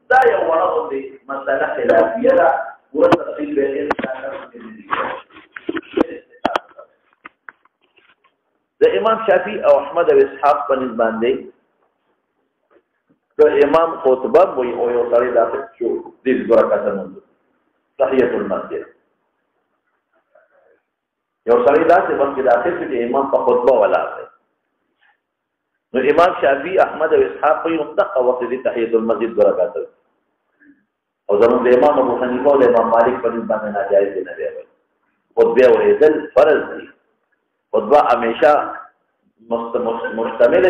دا یو وړه دی مسله خلافیه ده وتفصیل به د امام شافعي او احمد او اسحاق په نسبت باندې که امام خطبه وي او یو سړی داخل شو د برکت منځ تحیت المسجد یو سړی داسې باندې داخل شي چې امام په خطبه ولاړ دی نو امام شافعي احمد او اسحاق په یو دقه وخت د تحیت المسجد برکت او زموږ د امام ابو حنیفه او امام مالک په نسبت باندې ناجایز دي نه دی خطبه اوریدل فرض دي خطبه همیشه مشتمل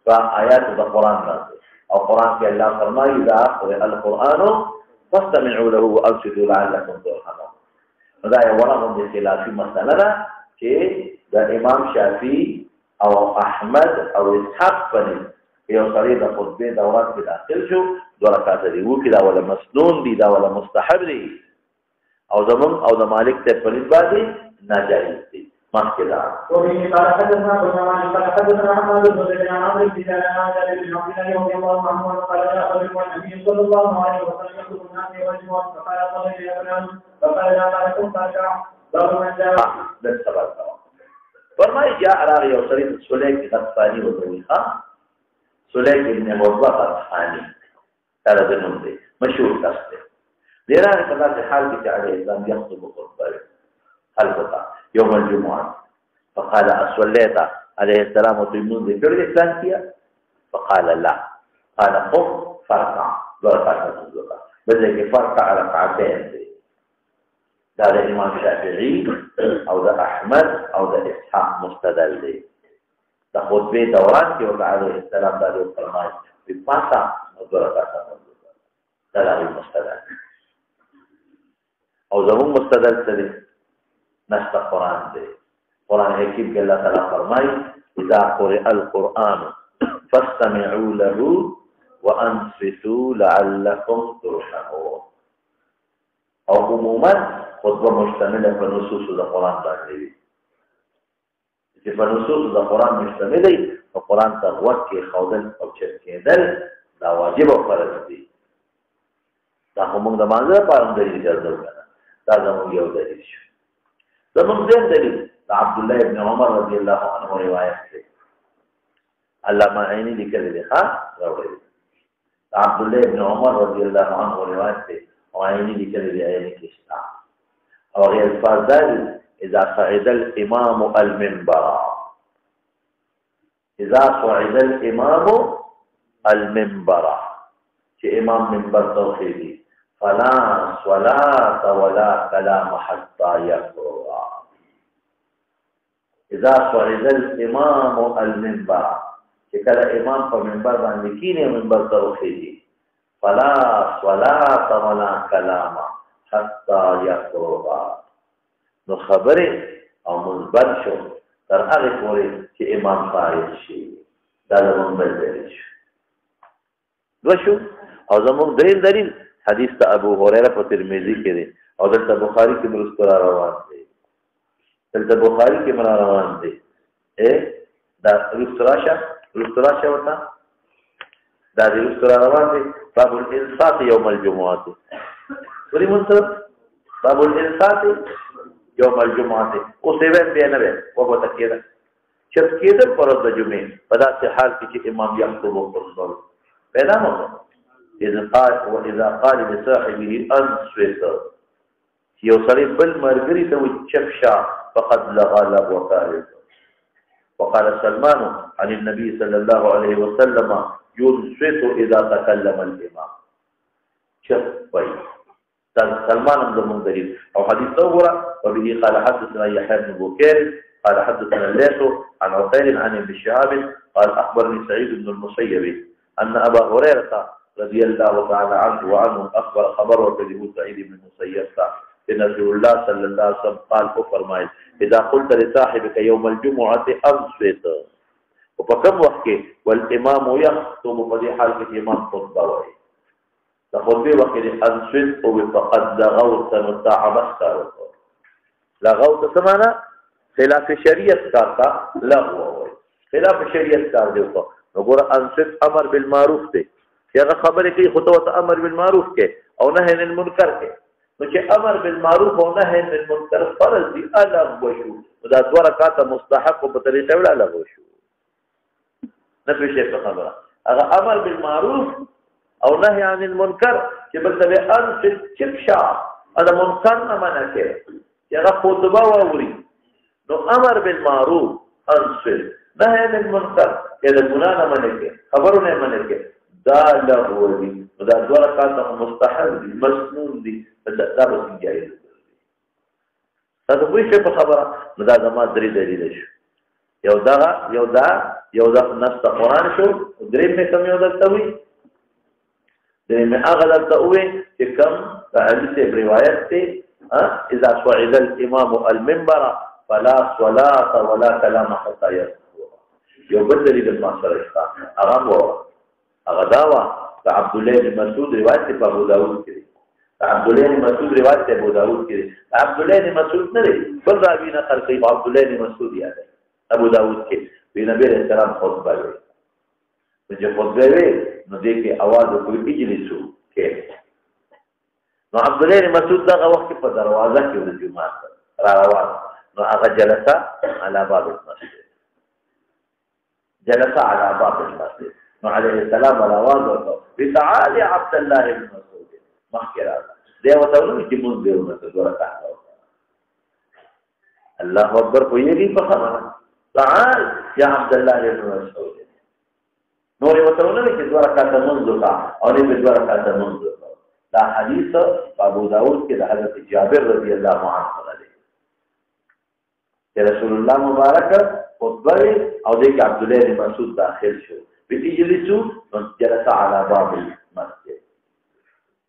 په آیات د قران باندې او قران کې الله فرمایي اذا قرئ القرآن فاستمعوا له وانصتوا لعلكم ترحمون دا یو ورغه د خلافي مسله ده چې د امام شافعي او احمد او اسحاق په یو سړی د خطبه دورات کې داخل شو دوه رکعات دی وکړه دا ولا مسنون دي دا ولا مستحب دي او زمون او د مالک ته په نسبت باندې ناجایز دي مخکلا وبه قال حدثنا ابو نعمان قال حدثنا محمد بن زيد عن عمرو بن دينار عن جابر بن عبد الله رضي الله عنه قال جاء رجل النبي صلى الله عليه وسلم يخطب الناس والجمعه فقال صلي يا فلان فقال لا عليكم فارجع باب من جاء بالصبر فرمای جاء راغی او سړي سلیک غطفانی وځوي ها سلیک ابن موضوع غطفانی هذا بنون دی مشهور کس دی دیرانه په داسې حال کې چې علیه السلام یخطب خطبه خلفتا يوم الجمعة فقال أصليت عليه السلام وتمنون ذي كل إسلام فيها فقال لا قال قم فرقع بركات الزكاة بدك فرقع ركعتين ده الإمام الشافعي أو ده أحمد أو ده إسحاق مستدل دي ده خطبه دوران كي وقع عليه السلام ده له فرمائش بماسا بركات الزكاة ده له المستدل أو زمون مستدل سليم نشط قرآن دے قرآن حکیم کے اللہ تعالیٰ فرمائی اذا قرئ القرآن فاستمعوا له وانصتوا لعلكم ترحمون او عموما خطبه مشتمله پر نصوص د قرآن باندې وي چې پر نصوص د قرآن مشتمل دی او قرآن ته وکي خودل او چت کېدل دا واجب او فرض دي دا کوم د مانزه پاره د اجازه ده دا زموږ یو دلیل شو زمون دین دلیل عبد الله ابن عمر رضی الله عنه روایت ہے علامہ عینی لکھ دے ہاں راوی عبد الله ابن عمر رضی اللہ عنہ روایت ہے عینی لکھ دے عینی کشتا اور یہ الفاظ اذا صعد الامام المنبر اذا صعد الامام المنبر کہ امام منبر توحیدی فلا صلاة ولا كلام حتى يقرأ اذا صعد الامام المنبر كلا امام په منبر باندې کینه منبر ته وخیږي فلا صلاة ولا كلام حتى يقرأ نو خبره او منبر شو تر هغه پورې چې امام فارغ شي دا زموږ دلیل شو دوشو او زموږ دلیل حدیث تا ابو هريره په ترمذی کې دی او دلته بخاری کې مرستور روان دی دلته بخاری کې مرا روان دی دا رستراشه وتا دا رستور روان دی باب الانصات يوم الجمعه وري منصر باب الانصات يوم الجمعه او سیوه به نه وو تکیدا چې کېده پر د جمعې په داسې حال کې چې امام یخطب وکړ پیدا مو اذا قال لصاحبه انصت یو سړی بل مرګري ته چپشا فقد لغى وقال وقال سلمان عن النبي صلى الله عليه وسلم ينصت اذا تكلم الامام چپ وای سلمان من دلیل او حدیث وګوره وبه قال حدثنا يحيى بن بكير قال حدثنا الليث عن عقيل عن ابن شهاب قال اخبرني سعيد بن المسيب ان ابا هريره رضي الله تعالى عنه وعنه اخبر خبر وكذب سعيد بن المسيب ان رسول الله صلى الله عليه وسلم قال فرمائے اذا قلت لصاحبك يوم الجمعه انصت وفكم وقت والامام يخطب في حال الامام خطبه وای دا خطبه وقت انصت او فقد لغوت متعبست لغوت سمانا خلاف شریعت کا لغو وای خلاف شریعت کار دی وکړو نو ګوره انصت امر بالمعروف دی چې هغه خبرې کوي خو ته امر بالمعروف کې او نهي عن المنکر کې نو چې امر بالمعروف او نهي عن المنکر فرض دي الګ وشو دا دوه رکعات مستحق په طریقه وړ الګ وشو نه پېښه په خبره هغه امر بالمعروف او نهي عن المنکر چې بل ته انصت چپشا دا منکر نه منع کوي چې هغه خطبه واوري نو امر بالمعروف انصت نهي عن المنکر چې د ګناه نه منع کوي خبرونه منع کوي دا لغو دي دا دوه رکعات مستحب دي مسنون دي دا به جایز دي دا د ویښه په خبره نو دا زما درې دلیل شو یو دا نص قرآن شو درې مې کوم یو دلته وي درې مې هغه دلته وي چې کوم د حدیث روایت دی اذا صعد الامام المنبر فلا صلاة ولا كلام حتى يصبح یو بل دلیل ما سره شته هغه داوا د عبد الله بن مسعود روایت په ابو داود کې دی عبد الله بن مسعود روایت په ابو داود کې دی عبد الله بن مسعود نه دی بل راوی نه خلقي عبد الله بن مسعود یاد دی ابو داود کې نبی رسول الله خطبه وی چې خطبه وی نو دې کې आवाज کوي اجلسو کې نو عبد الله بن مسعود دا وخت په دروازه کې د جمعه راوړ نو هغه جلسه على باب المسجد نو عليه السلام والآواز ورکو بتعالي عبد الله بن مسعود مخکې راځه دی ورته وویل چې مونږ دی ورته دوه رکعات الله اکبر کویږي په خبره تعال يا عبد الله بن مسعود نور ورته وویل چې دوه رکعات مونږ وکړه او دې دوه رکعات مونږ وکړه دا حدیث ابو داود کې د حضرت جابر رضی الله عنه دی چې رسول الله مبارک خطبه او دې کې عبد الله بن مسعود داخل شو بتجلسوا جلس على باب المسجد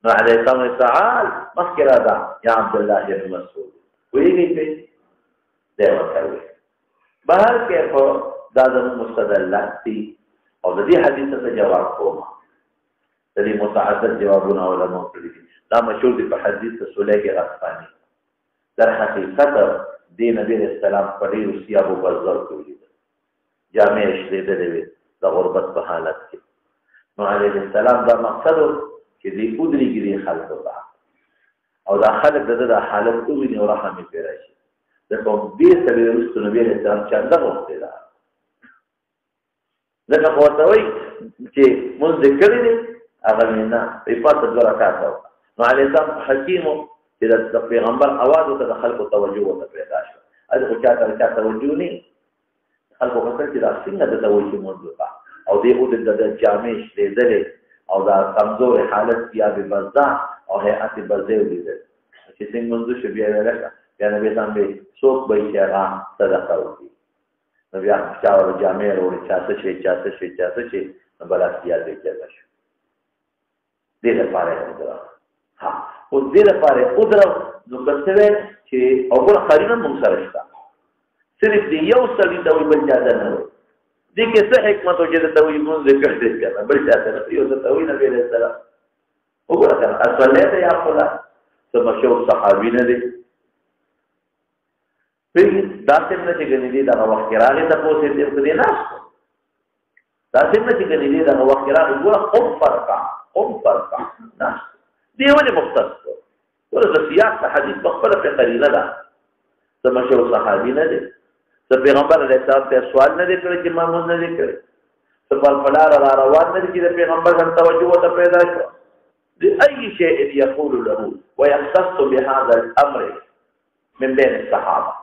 نو عليه السلام تعال مخکې راځه یا عبد الله بن مسعود ویږي په دې ورته بهر کې په دادن مستدلات او د دې حدیث ته جواب کوم د دې متعدد جوابونه علماء کړي دا مشهور دی په حدیث سلیق غطفانی در حقیقت دی نبی رسول الله په دې روسیا ابو بزر کوي جامع شریده دی د غربت په حالت کې نو عليه السلام دا مقصد چې دې پودريږي دې خلکو ته او دا خلک د حالت ته ویني او رحم یې پیرا شي د کوم دې سره رسول نبی رسول الله چنده وخت دا ځکه کوته وي چې مونږ ذکر دي هغه نه په پاتې دوه رکعات نو عليه السلام حکیم چې د پیغمبر आवाज او د خلکو توجه وته پیدا شو اځه چا توجه نه خلکو کتل چې دا څنګه د توجه موضوع او دې او د جامع لیدل او دا کمزور حالت یا به بزا او هيئت بزې لیدل چې څنګه منځو شو بیا ورکړه یا نبی باندې څوک به چې هغه صدقه وکړي نو بیا چا ور جامع ورو چاته شي نو بل اصلي دې کېږي دې لپاره ها او دې لپاره قدرت نو کڅوي چې اوګه خارینه مونږ سره شته صرف دی یو سړي ته وي بل چاته نه وي دې کې څه حکمت او چې ته وي مونږ ذکر دې کنه بل چاته نه یو ته وي نبی رسول الله وګوره اصله یا خلا ثم شو صحابي نه دي په داسې نه چې ګنې دي دا وخت راغی ته پوسې دې په دې نه داسې نه چې ګنې دي دا وخت راغی ګوره قم فرقا نه دی ولې مختص ورته سیاق حدیث بخبره په قرینه ده ثم شو صحابي نه دي ته پیغمبر علیه السلام ته سوال نه کړی چې ما مونږ نه کړی ته په فلار را روان نه چې پیغمبر هم توجه ته پیدا شو لأي شيء يقول له ويختص بهذا الامر من بين الصحابه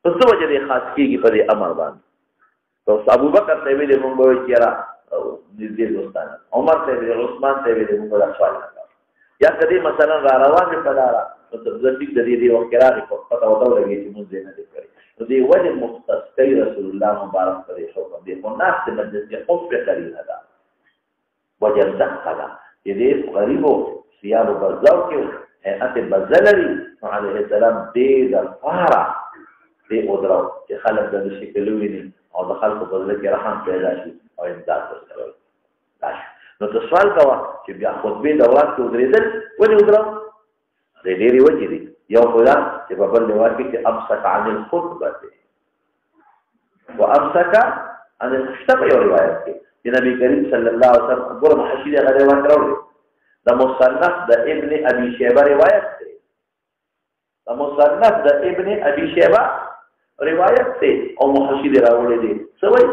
څه وجه دې خاص کیږي په دې امر باندې تو ابو بکر ته ویلې مونږ وایي چې را دې دوستانه عمر ته ویلې عثمان ته ویلې مونږ لا سوال نه یا کدی مثلا را روان په فلار نو د دې وخت راغی په پتا وته لګي چې مونږ نه دي کړی نو دی وجه مختص کوي رسول الله مبارک پرې حکم دی خو ناس د مجلس کې خو په قرینه ده وجه دخلا دې غریبو سیاب بازار کې هيئت بزلري عليه السلام دې د فارا دې اودرو چې خلک د شکل ویني او د خلکو په ځل کې رحم پیدا شي او امداد وکړي نو د سوال کوا چې بیا خطبه د واک کې ودرېدل ولې ودرو دې ډېری وجې دي یو خدا چې په بل دیوال کې امسک عن الخطبه وامسك عن الخشتبه یو روایت کې چې نبی کریم صلی الله علیه وسلم ګور محشید هغه روایت راوړي د مصنف د ابن ابي شيبه روایت دی د مصنف د ابن ابي شيبه روایت دی او محشید راوړي دي سوي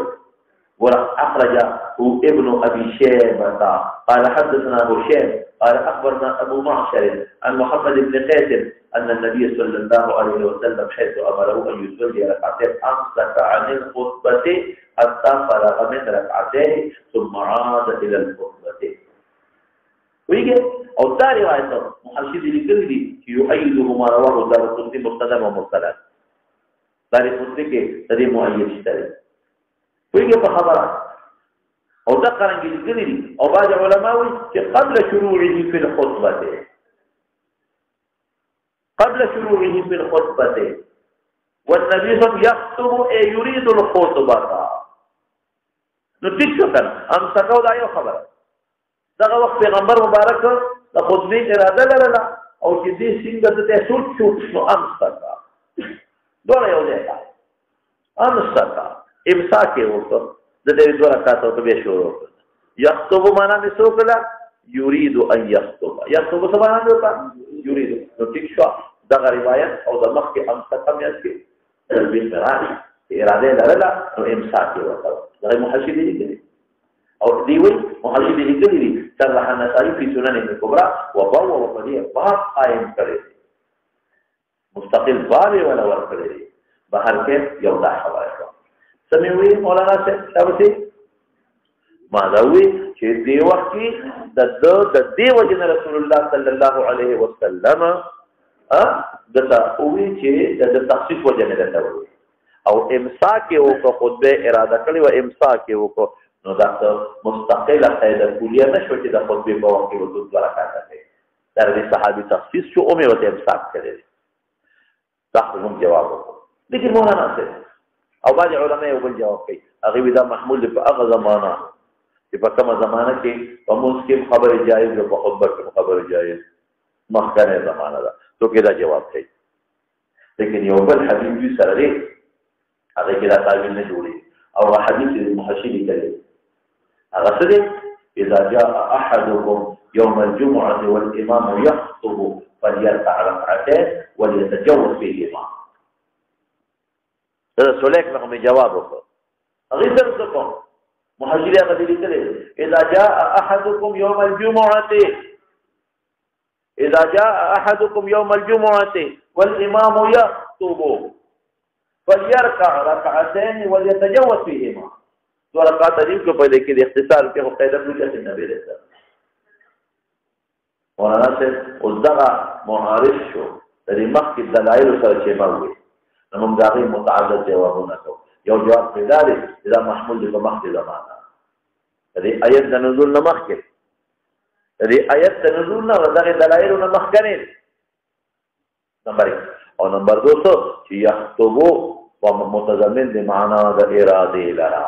وأخرجه ابن أبي شيبة قال حدثنا هشام قال أخبرنا أبو معشر عن محمد بن قيس أن النبي صلى الله عليه وسلم حيث أمره أن يصلي ركعتين أمسك عن الخطبة حتى فرغ من ركعتين ثم عاد إلى الخطبة. ويجي أو تاري رواية محشد لكل يؤيده ما رواه دارقطني مستند ومرسلا. دارقطني تدي مؤيد اشتري. ويجي فخبره او ذكر الجليل او بعض علماء قبل شروعه في الخطبه والنبي صلى الله عليه وسلم يخطب يريد الخطبه نتیجه کړه هم څنګه دا یو خبره دغه وخت پیغمبر مبارک د خطبه اراده لرله او چې دې څنګه ته سوچ نو هم څنګه دوه یو ځای هم څنګه امساک وکړه د دې دوه رکعات او به شروع کړه یخطب معنا د سوکلا یرید ان یخطب یخطب څه معنا ده یرید نو ټیک شو دا روایت او د مخ کې امساک هم یاسي تلبیه راځي اراده لرله نو امساک وکړه دا محشد دي او دی وی محشد دي صرح النسائي في سنن الكبرى وبوا وقضيه باب قائم کړي مستقل باب ولا ور کړي بهر کې یو دا حواله سموي مولانا صاحب ما دا وی چې دی وخت کې د دې وجه رسول الله صلی الله علیه وسلم دته وی چې د تخصیص وجه نه ده او امساک یو کو خطبه اراده کړی او امساک یو کو نو دا مستقله قاعده کلیه نشو چې د خطبه په وخت کې وضو برکات ده در دې صحابي تخصیص شو او مې وته امساک کړی تاسو هم جواب وکړو لیکن مولانا صاحب او بعض علماء یو بل جواب کوي هغه دا محمول په هغه زمانہ چې په کومه زمانہ کې په موږ کې خبره جایز او په خبر کې خبره جایز مخکنه زمانہ ده تو کې دا جواب کوي لیکن یو بل حدیث دې سره دی هغه کې دا تعبیر نه جوړي او حدیث دې محشد کوي هغه څه دی اذا جاء احدكم يوم الجمعه والامام يخطب فليركع ركعتين وليتجوز فيهما سلیک نه مې جواب وکړ هغه څه کوم محجر هغه دې لیکل اذا جاء احدكم يوم الجمعه والامام يخطب فليركع ركعتين وليتجوز فيهما دو رکعات دې کو په دې کې د اختصار کې قاعده پوښتنه نه ویل مولانا سے اوس دغه معارض شو د مخکې دلایل سره چې موي نو داغي متعدد جوابونه کو یو جواب پیدا دی دا محمول دی په مخکې زمانہ دې آیت د نزول نه مخکې دې آیت د نزول نه دغه دلایل نه مخکې نمبر 1 او نمبر 2 چې یخطبو و متضمن دی معنا د اراده لرا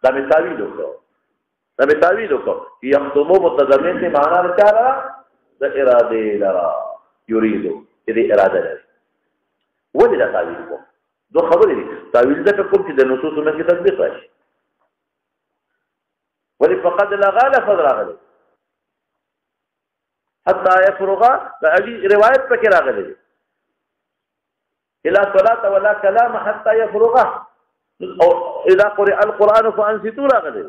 دا مثالی وکړو چې یخطبو متضمن دی معنا د چاره د اراده لرا یریدو دې اراده لري ولې دا تعویل کوم دوه خبرې دي تعویل ځکه کوم چې د نصوصونو کې تطبیق راشي ولې فقد لغا لفظ راغلی حتى يفرغ دا روایت پکې راغلی الا صلاه ولا كلام حتى يفرغ او اذا قرئ القران فانصتوا راغلی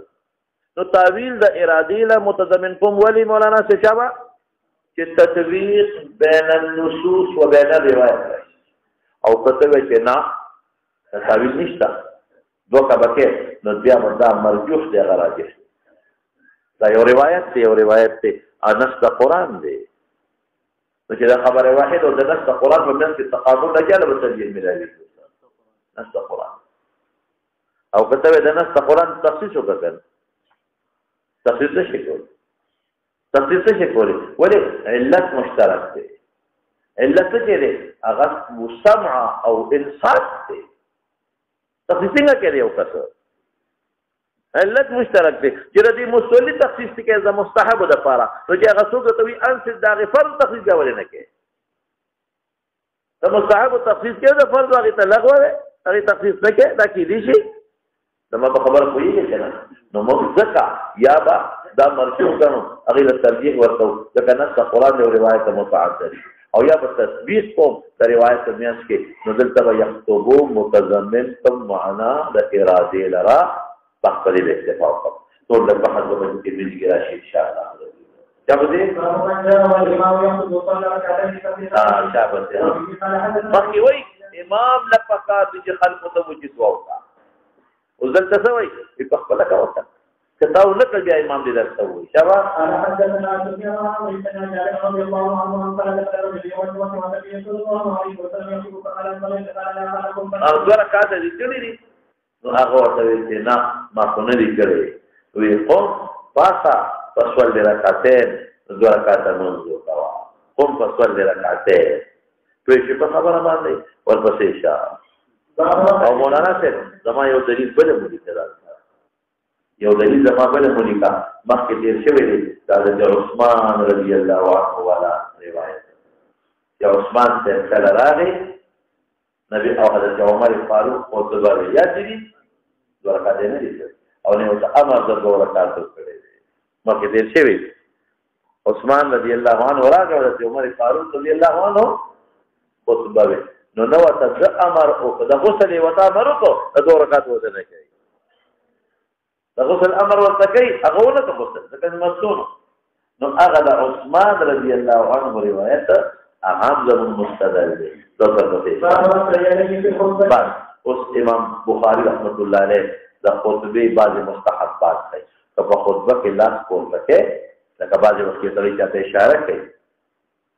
نو تعویل د ارادی له متضمن کوم ولې مولانا سے شابه چې تطبیق بین النصوص وبين الروايات او کته چې نه تعویل نشته دوکه بکې نو بیا مردا مرجوح دی غراجه دا یو روایت دی انس د قران دی نو چې دا خبره واحد او د نس د قران په منځ کې تقابل راځي له تسجیل ملایي نس د قران او کته د نس د قران تخصیص وکړ تخصیص شي کول ولې علت مشترک دی علت څه دی هغه مسمع او انصات دی تخصیص څنګه کوي او کته علت مشترک دی چې د مصلی تخصیص کې د مستحب د لپاره نو چې هغه څوک ته وي انس د فرض تخصیص جوړ نه کوي د مستحب تخصیص کې د فرض هغه ته لغوه هغه تخصیص نه کې دا کې دي شي دما په خبر کوي کنه نو موږ ځکه یا با دا مرجو کړو هغه له ترجیح ورکو ځکه نص قرآن او روایت متعدد او یا په تثبیت کوم د روایت میاس کې نو دلته یكتبو متضمن تم معنا د اراده لرا تخبر الاکتفاء ټول د بحث په کې ملي راشي ان شاء الله جابدي باقي وي امام لپاره چې خلق ته وجود وکړه او دلته څه وي په خپل کاوه کتاو نه کړ بیا امام دې درته وي شابه انا حدثنا سفيان بن جابر رضي الله عنه قال ذكر اليوم والنبي صلى الله عليه وسلم يقول قال او دوه رکعات دي کړی دي نو هغه ورته ویل نه ما کو نه دي کړی وی قوم پاسا پسول رکعتين دوه رکعات منځو کوا قوم پسول رکعتين پېښې په خبره باندې ورپسې شه او مولانا صاحب زما یو دلیل بل مولي کړه یو دلیل زما بل مولي کا مخکې تیر شوی دی دا د عثمان رضی الله عنه والا روایت یا عثمان سے کله راغی نبی او حضرت عمر فاروق او تبر یاد دي دوه رکعات نه دي او نه او امر د دوه رکعات کړي مخکې تیر شوی عثمان رضی الله عنه راغی حضرت عمر فاروق رضی الله عنه خطبه نو نو ته امر او د غسل وتا امر کو د دوه رکعات وته نه کوي د غسل امر ورته کوي هغه نه ته غسل ځکه مسنون نو هغه د عثمان رضی الله عنه روایت اهم زمون مستدل دی دغه اوس امام بخاری رحمت الله علیه د خطبه بعض مستحبات کوي په خطبه کې لاس کول پکې لکه بعض وخت کې سړی چاته اشاره کوي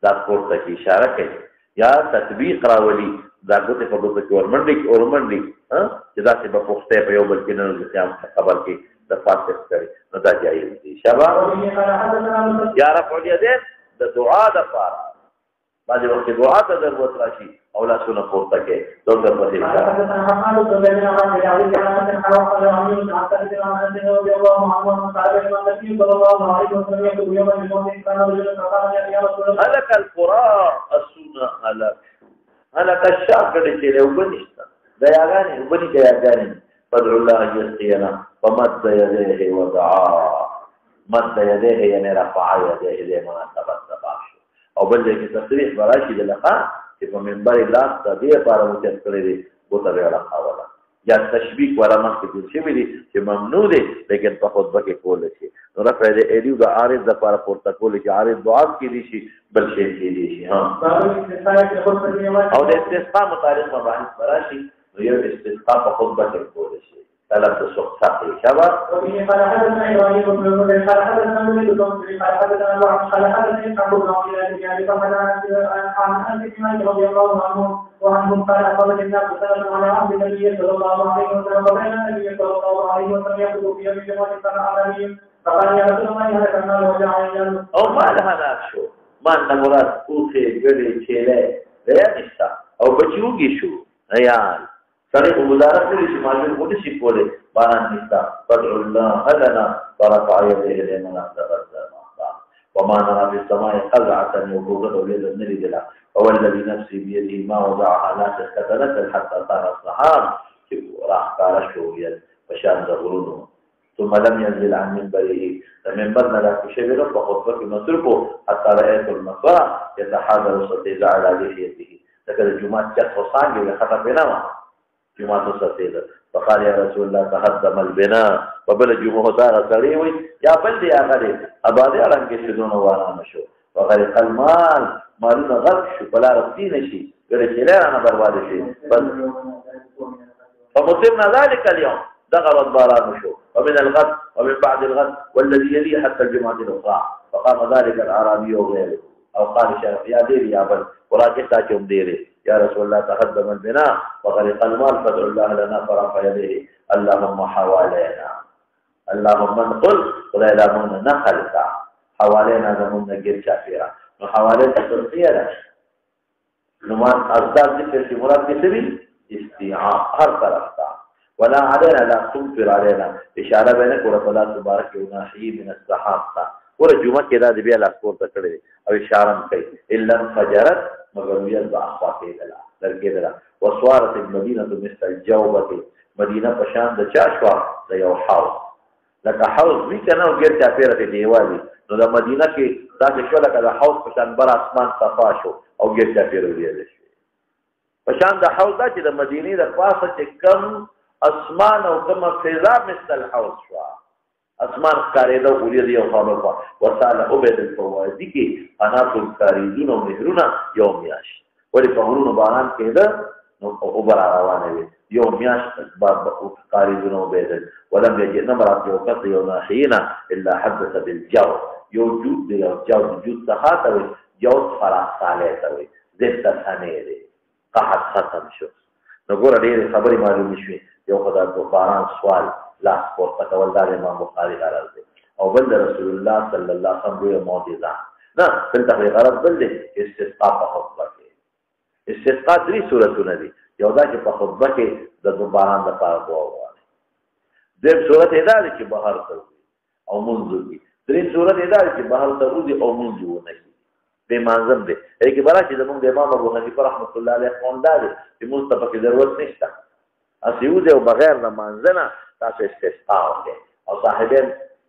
دا کوته کې اشاره کوي یا تطبیق راولي دا ګوته په ګوته کې ورمنډي ها چې دا چې په پوښتنه په یو بل کې نه د قیام خبر کې د فاتح کوي نو دا جایز دي شابه یا رفع الیدین د دعا د پاره باندې وخت دعا ته ضرورت راشي او لا سونه پورته کې دوه هلك القراء السنه هلك الشاكر چې له وبنشت دا یاغانې وبني کې یاغانې فدع الله يسقينا فمد يديه ودعا مد يديه يعني رفع يديه لمناسبه تباشر او بل دې تصریح براشي د لقا چې په منبر الله د دې لپاره متعد کړی دی بوته ویلا حواله یا تشبیه ولا مخکې د شی ویلي چې ممنوع دی لیکن په خطبه کې کول شي نو رفع دې الیو د عارض د لپاره پورته کول شي عارض دعا کې دي شي بل شي کې دي شي ها او د استسقاء متعلق مباحث براشي نو یو استسقاء په خطبه کې کول شي طلب السوق صحيح شباب وفي قال حدثنا ابراهيم بن مسلم قال حدثنا ابن مسعود قال حدثنا وعن قال حدثنا ابو بكر بن ابي عن انس رضي الله عنه وعنهم قال قال الناس سلام على عبد النبي صلى الله عليه وسلم وكان النبي صلى الله عليه وسلم يخطب في يوم الجمعه كان على فقال يا رسول الله هذا كان وجع او ما لها شو ما مراد اوخه غړي چيله ريا نشتا او بچوږي شو عيال سره مبارک دې چې ماجر ودی شي کوله باران نشتا فدع الله لنا ورفع يديه لمناسبه الزمان وما نرى في السماء قزعه وفوق ولد النبي دلا هو الذي نفسي بيده ما وضعها لا تتنزل حتى صار الصحاب راح قال شويه وشان ظهورهم ثم لم ينزل عن منبره فمنبرنا لا تشبه فخطبه مصرفه حتى رأيت المصرع يتحاذر ستيزع على لحيته لكن الجمعة جت وصانجي وخطب بنامه جمعه ستیده فقال يا رسول الله تهدم البناء وبل جمعه داغه سړی وي یا بل دی هغه دی اباده رنګ کې شدونه وانه شو وغرق المال مالونه غرق شو بلا رسي نشي ګره چې لاره برباد شي فمصرنا ذلك اليوم دغرت باران شو ومن الغد ومن بعد الغد والذي يلي حتى الجمعه الاخرى فقام ذلك الاعرابي وغيره او قال شرف يا ديري يا بل وراكتا كم ديري يا رسول الله تهدم البناء وغرق المال فادع الله لنا فرفع يديه اللهم حوالينا اللهم انقل ولا الى من نخلك حوالينا زمون غير شافيرا نو حوالين تفسير نمان ازداد ذكر في مراد بسبي استيعاء هر طرف ولا علينا لا تنفر علينا اشاره بينك ورب الله تبارك وناحي من السحاب ورجومه كده دي بیا لا سپورت کړی او اشاره کوي الا فجرت مگر ویل با اخوا کېدله لرګېدله. وسوارت المدینة مثل الجوبة مدینه په شان د چا شوه د یو حوض لکه حوض وي که نه او ګیر چاپېره ترې دیوال وي نو د مدینه کې داسې شوه لکه د حوض په شان بر اسمان صفا شو او ګیر چاپېره وریځې شوې په شان د حوض دا چې د مدینې د پاسه چې کم اسمان او کومه فضا مثل الحوض شوه اسمان ښکارېده وریځې یو خوا بل خوا وساله عبید الفوازي کې اناتو کاریزونه او نهرونه یو میاشت ولې په غرونو باران کېده نو اوبه را روانې وې یو میاشت کاریزونه وبېدل ولم یجد نمرات یو کس یو ناحینا الا حدث بالجو یو جود دی یو جو جود څخه ته وي جو فراغ صالح ته وي ضد ثانیې دی قحط ختم شو نو ګوره ډېرې خبرې معلومې شوې یو خو د باران سوال لاس پورته کول دا د امام بخاري غرض دی او بل د رسول الله صلی الله علیه وسلم لویه معجزه نه دلته غرض بل دی استسقا په خطبه کې استسقا 3 صورتونه دي یو دا چې په خطبه کې د باران لپاره دعا وغواړي دویم صورت یې دا دی چې بهر ته وځي او مونځ وکړي دریم صورت یې دا دی چې بهر ته وځي او مونځ ونه کړي بې مانځم دی هغې کې برعکس چې زمونږ د امام ابو حنیفه رحمت الله علیه قول دا دی چې مونځ ته پکې ضرورت نشته هسې وځي او بغیر د مانځه نه تاسو استسقا وکړئ او صاحبین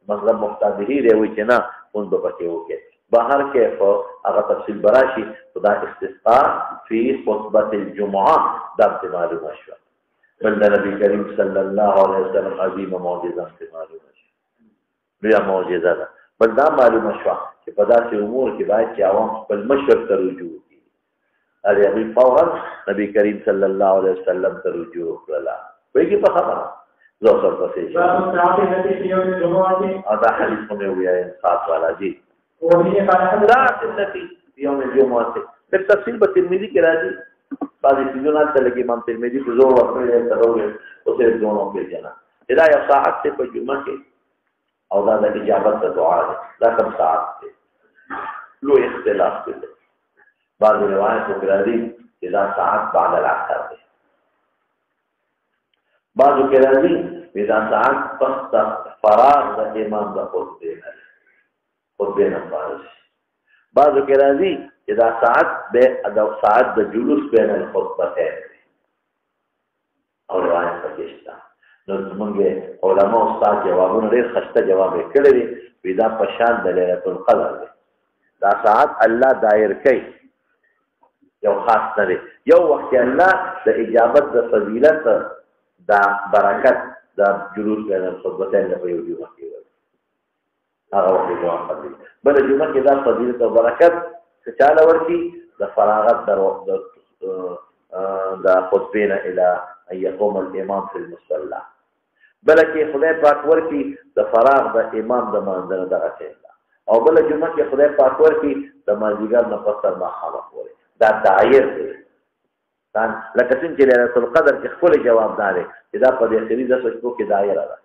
مذهب مقتدی دی وایي چې نه مونځ به پکې وکړئ بهر کې خو هغه تفصیل براشي خدا استسقا فی خطبه الجمعه دا معلومه شوه بل د نبی کریم صلی الله علیه وسلم عظیمه معجزه معلومه شوه لویه معجزه ده بل دا معلومه شوه چې په داسې امور کې باید چې عوام خپل مشر ته رجوع وکړي هغوی فورا نبی کریم صلی الله علیه وسلم ته رجوع وکړله پوهېږي په خبره زه ورسره پسې شم دا حدیث خو مې وویایم سات والا دي ساعت التي في يوم الجمعة بالتفصيل بالترمذي کې راځي بعضې چیزونه هلته لږ امام ترمذي په زور ورکړی دی ترور او صرف دونو پېژنه چې دا یو ساعت دی په جمعه کې او دا د اجابت د دعا دی دا کوم ساعت دی لوی اختلاف دی بعضې روایتو کې راځي چې دا ساعت بعد العصر دی بعضو کې راځي چې دا ساعت پس فراغ د امام د خطبې نه خطبه نه فارغ بعضو کې راځي چې دا ساعت د جلوس بین الخطبتین او روایت پکې شته نو زمونږ علما استاد جوابونه ډېر ښایسته جواب یې کړی دی وایي دا په شان د لیلة القدر دی دا ساعت الله دایر کوي یو خاص نه دی یو وخت الله د اجابت د فضیلت دا برکت د جلوس بین الخطبتین په یو جمعه کې هغه وخت دعا قبلي بل جمعه کې دا فضیلت او برکت چې چاله ورکي د فراغت د خطبې نه الی ان يقوم الامام في المصلى بل کې خدای پاک ورکي د فراغ د امام د مانځنه دغه څه او بل جمعه کې خدای پاک ورکي د مازدیګر نه پس تر ماښامه پورې دا دایر دی لکه څنګه چې لیلة القدر کې خپل جواب دا دی چې دا په دې اخري 10 شپو کې دایره ده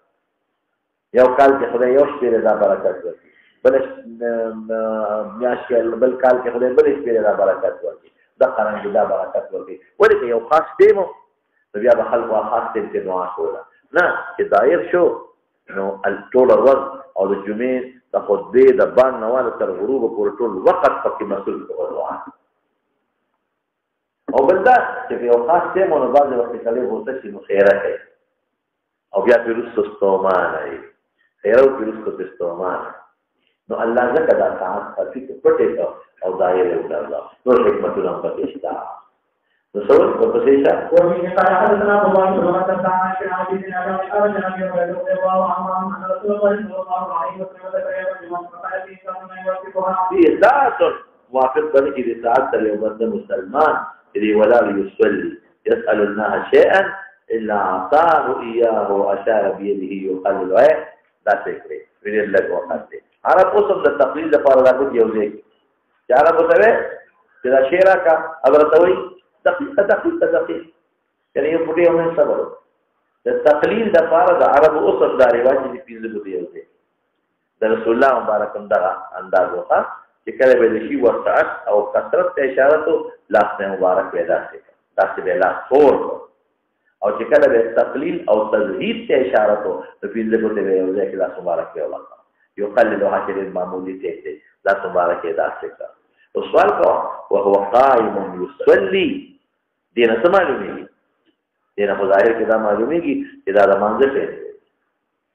یو کال کې خدای یو شپې دا برکت ورکړي بل میاشت کې بل کال کې خدای بل شپې دا برکت ورکړي دا قرانګي دا برکت ورکړي ولې یو خاص ټیم نو بیا به خلکو خاص ټیم کې دعا کوله نه چې دایر شو نو ټول ورځ او د جمعې د خطبې د بانګ نه واله تر غروب پورې ټول وخت پکې مسؤل دعا او بل دا چې یو خاص ټیم نو بعضې وخت کله غوسه شي نو خیره کوي او بیا پرې وروسته ستومانه وي خیره وکړي وروسته پرې ستومانه نو الله ځکه دا ساعت خفي کې پټې کړه او دایره وګرځه نور حکمتونه هم پکې شته نو څه ورپسې شه وفي قال حدثنا ابو بكر بن مسعود عن ابي بن ابي ارجع عن ابي هريره رضي الله عنه ان رسول الله صلى الله عليه وسلم ذكر يوم فقال في صلاه يوافقها في ساعه موافق بني دي ساعه اليوم مسلمان اللي ولا يصلي يسال الناس شيئا الا اعطاه اياه واشار بيده يقلل دا څه ویل لږ وخت دی عرب اوسم د تقلید لپاره راغلی یو ځای چې عرب ته چې دا شعر کا حضرت وی تقلید یعنی یو پټي هم صبر د تقلید لپاره د عرب اوسم دا رواج دي پیژل دی یو ځای د رسول الله مبارک دا انداز وکړه چې کله به شي وسعت او کثرت ته اشاره تو لاس مبارک پیدا شي تاسو به لاس فور او چې کله به تقلیل او تزهید ته اشاره تو د پیژل کو ته یو ځای کې لاس مبارک پیدا يقلل حاجر المعمولي تهته لا تبارك ادا سکا تو سوال کو وهو قائم يصلي دینه څه معلومیږي دینه په ظاهر کې دا معلومیږي چې دا د مانځه ټیم دی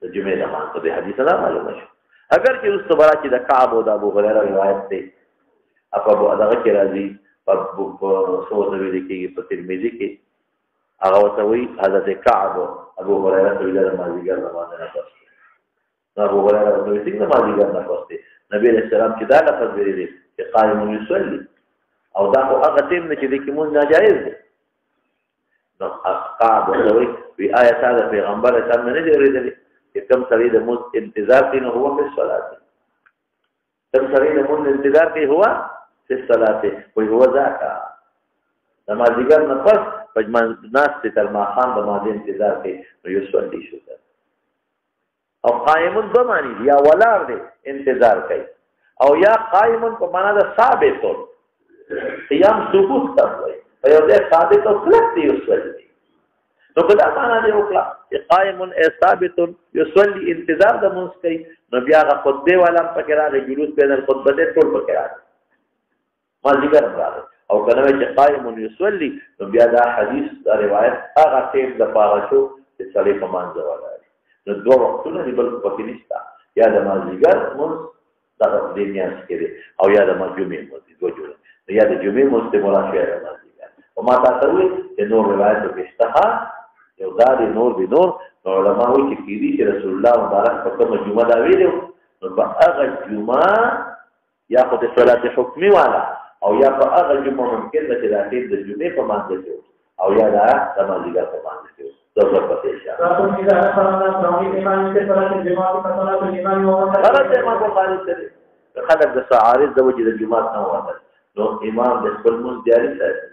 د جمعې د مانځه د حدیث نه معلومه شو اگر چې اوس تبارا چې د کعب او د ابو هريره روایت دی په دغه کې راځي په سوره ویل کېږي په ترمذی کې هغه ورته وایي حضرت کعب ابو هريره ته ویل د مازیګر زمانه نه پس ابو هريره ته ویل د مازیګر نه پس نبی رسول الله چې دا لفظ ویلي چې قائم یصلي او دا هغه ټیم نه چې د کوم ناجایز دی نو کعب ورته وی آیت هذا پیغمبر اسلام نه دی ورېدلی چې کوم سړی د موږ انتظار کوي نو هو په صلات کوم سړی د موږ انتظار کوي هو په صلات کوي هو ذاکا د مازیګر نه پس پجمان ناس تر ما خان د ماده انتظار کوي نو یو صلی شو او قائمون به معنی یا ولار دی انتظار کوي او یا قائمون په معنا د ثابت قیام ثبوت کوي په یو ځای ثابت او کلک دی وسلی نو په دا معنا دی وکړه چې قائمون ثابت یصلی انتظار د مونږ کوي نو بیا غ خطبه والا پکې راغی جلوس په در خطبه دې ټول پکې راغی مازیګر راغی او کله چې قائمون یصلی نو بیا دا حدیث دا روایت هغه ټیم د پاره شو چې صلی په مانځه ولاړ نو دوه وختونه دی بل په کې نشته یا د مازیګر مونږ دا د دنیا کې او یا د جمعې مونږ دوه جوړ یا د جمعې مونږ ته مراد شي مازیګر او ما تاسو وی چې نور روایت په اشتها یو دا دی نور علماء وی چې کېدی چې رسول الله مبارک په کومه جمعه دا ویلو نو په هغه جمعه یا خو د صلات حکمي والا او یا په هغه جمعه ممکن ده چې د جمعې په مانځ کې او یا د مازیګر په مانځ کې څه په څه خلک د سعارض د وجې د جمعه نه وته نو امام د خپل مونږ جاری ساتي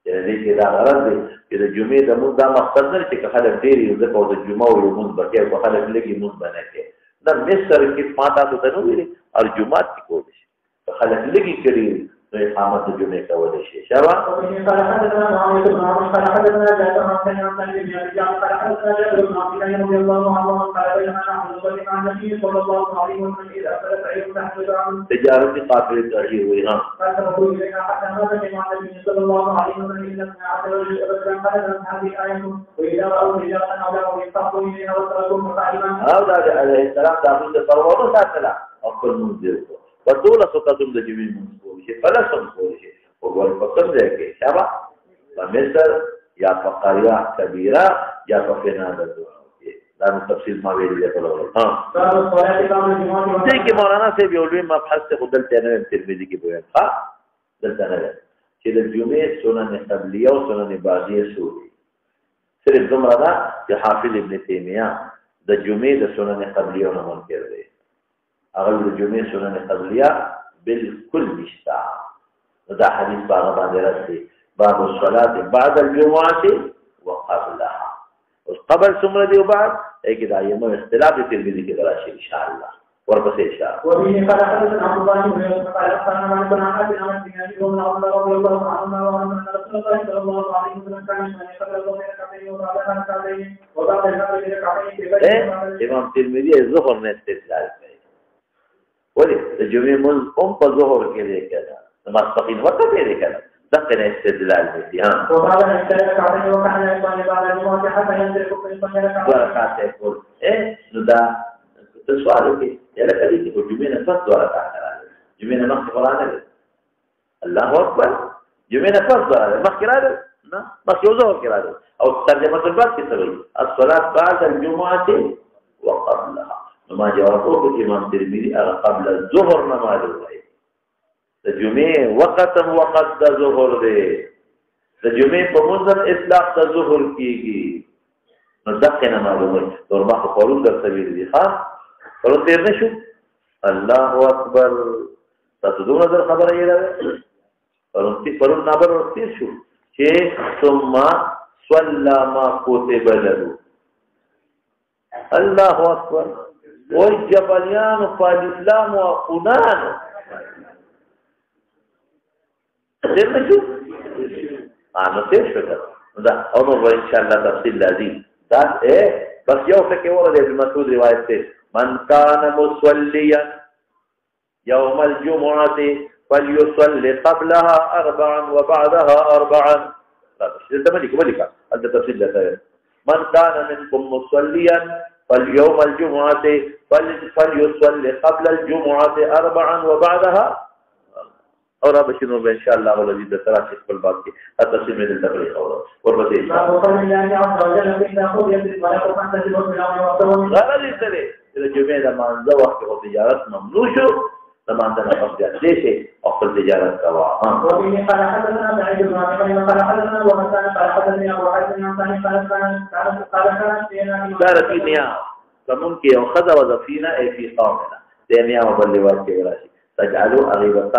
یعنی چې دا غرض دی چې د جمعې د مونږ دا مقصد نه چې خلک ډېر یو ځکه د جمعه او مونږ بکې او خلک لګي مونږ بنکې دا مصر کې پاتا ته نو ویلي او جمعه کې کولی شي خلک لګي کړي نو اقامت د جمعې کولای شي شابه تجارت قافله ترجیح ہوئی ہاں علیہ السلام دابو سے پرواز ساتلا اور کل منزل کو وطول سقطم د جمعې منزل شي فلسم کولی شي او ول پکم ځای کې شابه په مصر یا په قريه کبیره یا په فناده دا تفصیل ما ویل دی په لور ها دې کې مولانا صاحب یو لوی مبحث ته خدل ته نه ترمذی کې بیان ها دلته نه چې د جمعې سنن قبلیه او سنن بعدیه سوري صرف دومره دا چې حافظ ابن تیمیه د جمعې د سنن قبلیه نه منکر دی هغه د جمعې سنن قبلیه بالکل نشتا دا حدیث باغ باندې راځي باب الصلاه بعد الجمعه وقبلها اوس قبل څومره دی او بعد کې دا یو اختلاف دی ترمذی کې راشي ان شاء الله ورپسې ان شاء الله وبه قال حدثنا ابو بكر بن قال اخبرنا مالك بن انس عن ابن عمر رضي الله عنه وان رسول الله صلى الله عليه وسلم كان يقبل الظهر ركعتين وبعد ركعتين وبعد ركعتين امام ترمذی ظهر نه استدلال کوي ولې د جمعې منځ هم په ظهر کې دی کړه ماسپخین وخت کې دی کړه دغه استدلال دی ها وبعد ركعتين وكان يصلي بعد الجمعه حتى ينزل في ركعتين نو دا سوال کې یله کړي چې جمعې نه پس دوه رکعات راځي جمعې نه مخکې قرآن دی الله اکبر جمعې نه پس دوه مخکې راځي نه مخکې ظهر کې راځي او ترجمه الباب کې څه وایي الصلاه بعد الجمعه وقبلها ما جواب وکړ امام ترمذی هغه قبل الظهر نه معلوم دی د جمعې وخت د ظهر دی د جمعې په منځ اطلاق د ظهر کیږي نو دغه نه معلوم دی ورما خپلون در سویل دي ها ورته تیر نشو الله اکبر تاسو دوه نظر خبره یې راوړل ورته پرون نابر ورته شو چې ثم صلى ما كتب له الله اکبر والجبليان فالإسلام وقنان تیر نشو نو تیر شو دا عمر و انشاءاللہ تفصیل لازم دا بس یو فکر ورد ابن مسعود روایت تے من کان مصلیا یوم الجمعة فلیصلی قبلها 4 وبعدها 4 هذا تفصيل له من كان منكم مصليا فاليوم الجمعة فليصلي قبل الجمعة 4 وبعدها اور اب شنو ان شاء الله الذي ذكر في الباب کی تفصیل میں تقریر اور بتائیے غرض سره د جمعې د مانځه وخت او تجارت ممنوع شو د مانځه نه پس دې شي او خپل تجارت کوا كانت في نيام فممكن يأخذ وظفينا أي في قومنا لأنها مبلغات كبيرة تجعلوا أغيبة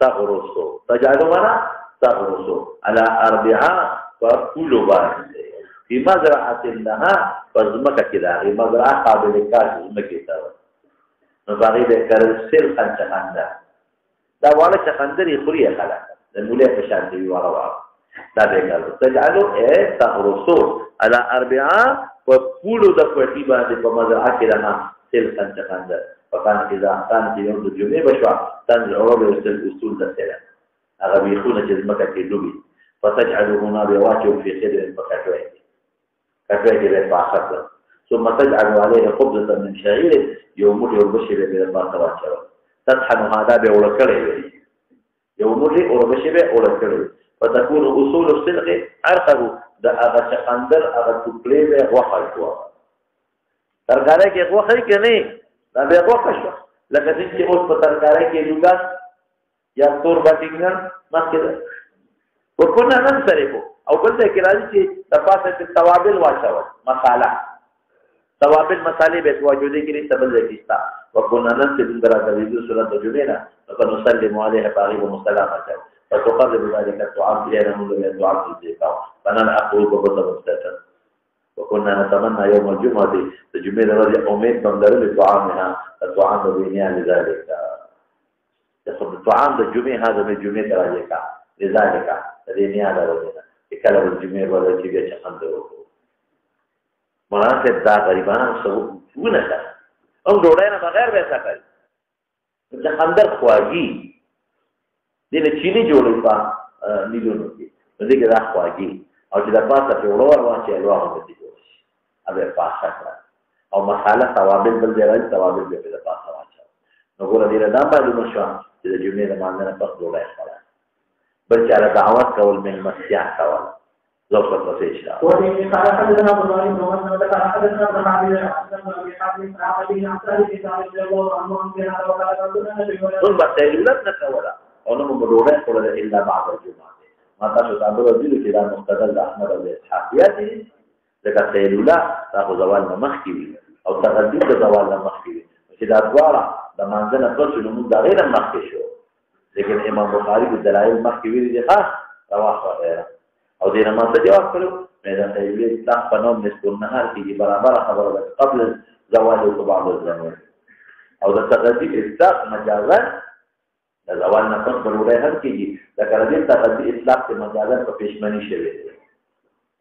تغرسوا تجعلوا منا تغرسوا على 4 وكل بار في مزرعة لها فزمك كده في مزرعة قابل كاش زمك كده نبغي ذكر السلخ الشخندر ده ولا شخندر يخري خلاص المولى فشان تبي ورا ده بيقول تجعلوا تغرسوا على 4 وكل دفعتي بعد بمزرعة كده سلخ الشخندر فكان إذا كانت يوم الجمعة بشوى تنزل عروض الأسطول السلام أغبيخون جزمك كدوبي فتجعلوا هنا بواجه في خدر فكتوين للفاخر ثم تجعلوا عليه خبزة من شعير يومه يربشي بالفاخر تطحن هذا بأولكره يومه يربشي بأولكره فتكون أصول الصدق عرقه ده أغا شقندر أغا تقليب وخلقوا ترغالي كي وخلق نہیں دا بیا وکه شو لکه چې اوس په ترکارۍ کې لوګا یا تور باټینګ مخکې ورکونه نن سره کو او بل ځای کې راځي چې د پاسه کې توابل واچو مصالح توابل مصالح به توجودي کې تبل ځای کې تا ورکونه نن چې دغه راځي د سورۃ الجمعه فنسلم عليه باغي ومسلمه فتقرب ذلك الطعام الى من الدعاء الزكاه فانا اقول ببساطه وكنا نتمنى يوم الجمعة الجمعة الذي أميت بمدر لطعامها الطعام بينها لذلك يقول الطعام الجمعة هذا من الجمعة لذلك لذينها لذلك يكلم الجمعة ولا تبيع شخندره مناسب دا غريبان سوونه ده هم ډوډۍ نه بغیر ویسا کوي شخندر خواږي دله چینی جوړي په نیلونو کې دغه دا خواږي او چې د پاسه په وړور واچي الوه هم دي ابه پاسه کړه او مصالح توابل بل دی راځي توابل به په پاسه واچو نو ګور دې دا معلومه شو چې د جمعې د مانځنه په ډوډۍ خورا بل چې علا دعوت کول من مسیح کول لو څه څه شي ودې قال حدثنا ابو بكر بن مسعود قال حدثنا ابن عبد الله بن حاتم صحابي عن سعيد بن الله عنه ثم تيلولت نکولا او نو ډوډۍ خورل الا بعد الجمعه ما تاسو ته به دې چې دا مستدل احمد او اسحاق یاتي لکه سیلولا تاسو زوال نه مخکې وي او تغذیه د زوال نه مخکې وي چې دا دواړه د مانځنه پس نو دا غیر مخکې شو لیکن امام بخاری د دلایل مخکې ویلي دي ها رواه غیره او دې نه ما څه جواب کړو مې دا سیلولا تاسو په نوم نسبت النهار کې برابر خبره ده قبل زوال او بعد الزمان او د تغذیه اطلاق مجازا د زوال نه پس ضروري هم کېږي دا کله دې تغذیه اطلاق ته مجازا په پېشمنی شوی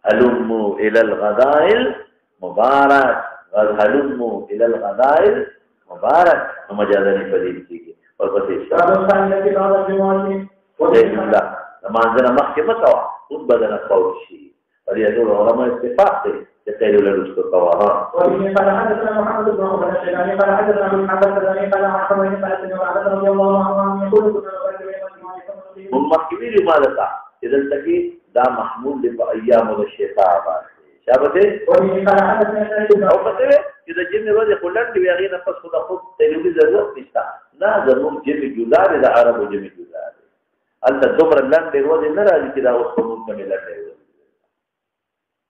هلموا الى الغداء المبارك هلموا الى الغداء المبارك مجازني فدیل کیږي او پسې الله نمازنا مخکې مکوا او بدن قول شي ولې ټول علماء اتفاق دي چې خیر له رسول الله وإن قال حدثنا محمد بن عمر الشيباني قال حدثنا ابن حبان الثاني قال عن حميد قال سمعت رضي الله عنه يقول من مخکې ماذا اذا تکي دا محمول له ايام د شتاء باندې شابته او پته چې د جن ورځې خلک دی هغه نه پس خدا خود تلوي ضرورت نشته نه زموږ جن جدا د عربو جن جدا دي انت دومره لاندې ورځې نه راځي چې دا اوس په موږ باندې لټه وي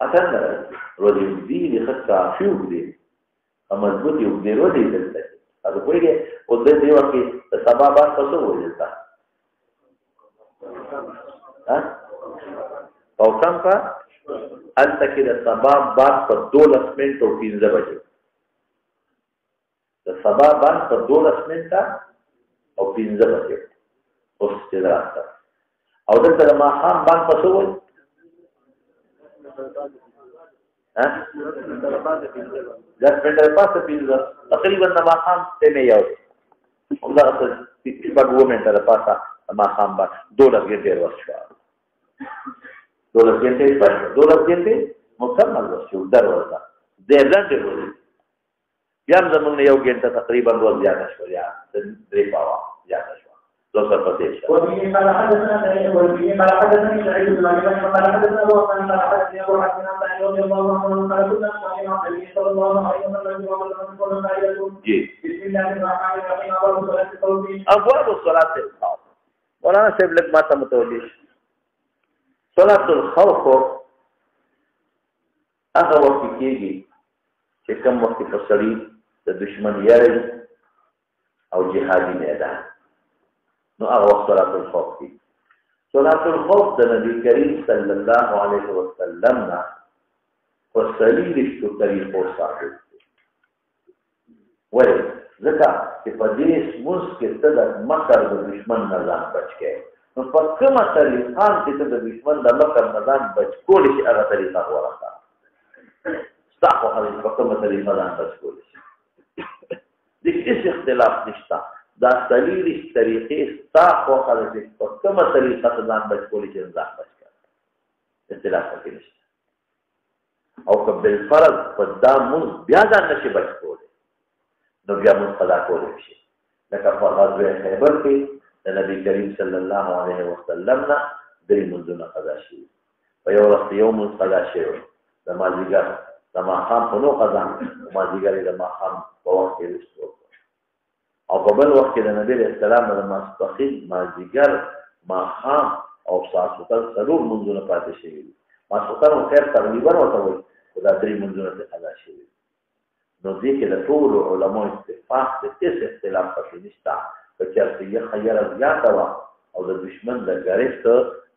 اته نه ورځې دي د خطا شو دي مضبوط یو دی ورځې دلته دا کویږي او د دې وخت د سبا باندې څه وایي او کم کا الته کې د سبا بعد په 12 منټ او 15 بجې د سبا بعد په 12 منټ او 15 بجې اوس چې راځه او دلته ما هم باندې په څو ها د منټه پاسه 15 تقریبا ما هم ته نه یو همدا څه په 2 منټه پاسه ما هم باندې 12 غنټې ورشو دولت جنټې پټ دولت جنټې مکمل وشو در ورته ډېر لنډې ورځې بیا هم زموږ یو ګنټه تقریبا ورځ زیاته شوه یا 3 پاوه زیاته شوه دوسر پاتې شوه وبه قال حدثني سعيد بن ابي بكر قال حدثنا ابو بكر قال حدثني ابو حاتم عن رضي الله عنه قال كنا مع النبي صلى الله عليه وسلم بسم الله الرحمن الرحيم ابواب الصلاه الخوف مولانا صاحب لك ما متوجه صلاه الخوف هغه وخت کېږي چې کوم وخت په سړي د دشمن یاري او جهادي میدان نو هغه وخت صلاه الخوف دی صلاه الخوف د نبی کریم صلی الله علیه وسلم نه په صحیح رښتو طریقو ثابت دی وایي ځکه چې په دې موږ کې ته د مکر د دشمن نه ځان بچ کې نو په کومه طریقه چې ته د دشمن د مکر نه ځان بچ کولی شي هغه طریقه ورته استعفوا هذه الحكومة للمدان بسكولش ديك إيش اختلاف نشتا دا دليل الطريقة استعفوا هذه الحكومة طريقة للمدان بسكولش نزاح بسكال اختلاف فكي نشتا او كبالفرض فالدام منز بيادان نشي بسكولش نو بيا منز قضا كولي بشي لكا فغزوه خيبر في النبي كريم صلى الله عليه وسلم دري منزونا قضا شي فيورس يوم منز قضا شي لما زيقر لما خام په نو قضا ما دیګری لما خام په وخت کې وشو او په بل وخت کې د نبی اسلام د ماسپخین ما دیګر ما خام او ساسوتل ضرور منځونه پاتې شي ماسوتل خیر تقریبا وته وي خدا درې منځونه ته ادا شي نو دې کې د ټول علماء اتفاق د هیڅ اختلاف پکې نشته چې یې خیر زیاته وا او د دشمن د غریب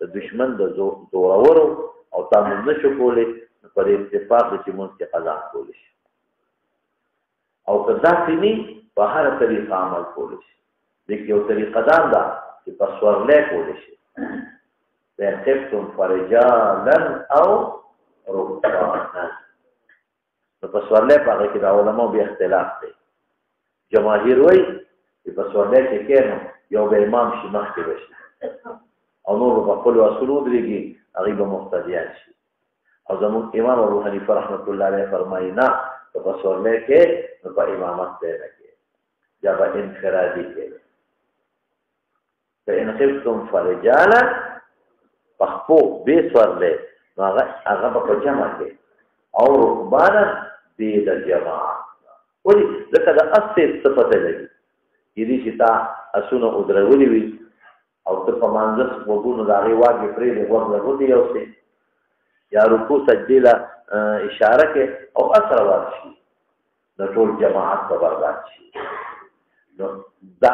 د دشمن د زورورو او تاسو نشو کولای پر اتفاق چې مونږ کې قضا کول شي او کدا سینی په هر طریقه عمل کول شي د یو طریقه دا چې په سوړلې کول شي د خفتم فرجالا او ركبانا نو په سوړلې په هغه کې د علماء به اختلاف دی جماهیر وایي چې په سوړلې کې کېنو یو به امام شي مخکې وشي او نور په خپل اصول درېږي هغه به مقتدیان شي او زمون امام ابو حنیفه رحمت الله علیه فرمایي نه په سوړلې کې نو په امامت ته نه کې یا په انفرادي کې فإن خفتم فرجالا پخپو به سوړلې نو هغه په جمع کې او رکبانا دې د جماعت ولې ځکه د اصل صفته لګي دې چې تا اسونه ودرولې وي او ته په منځ وګونو دا غي واګي پرې د وګړو ورته یو څه یا رکوع سجده اشاره کې او اثر ورشي د ټول جماعت په برابر شي نو دا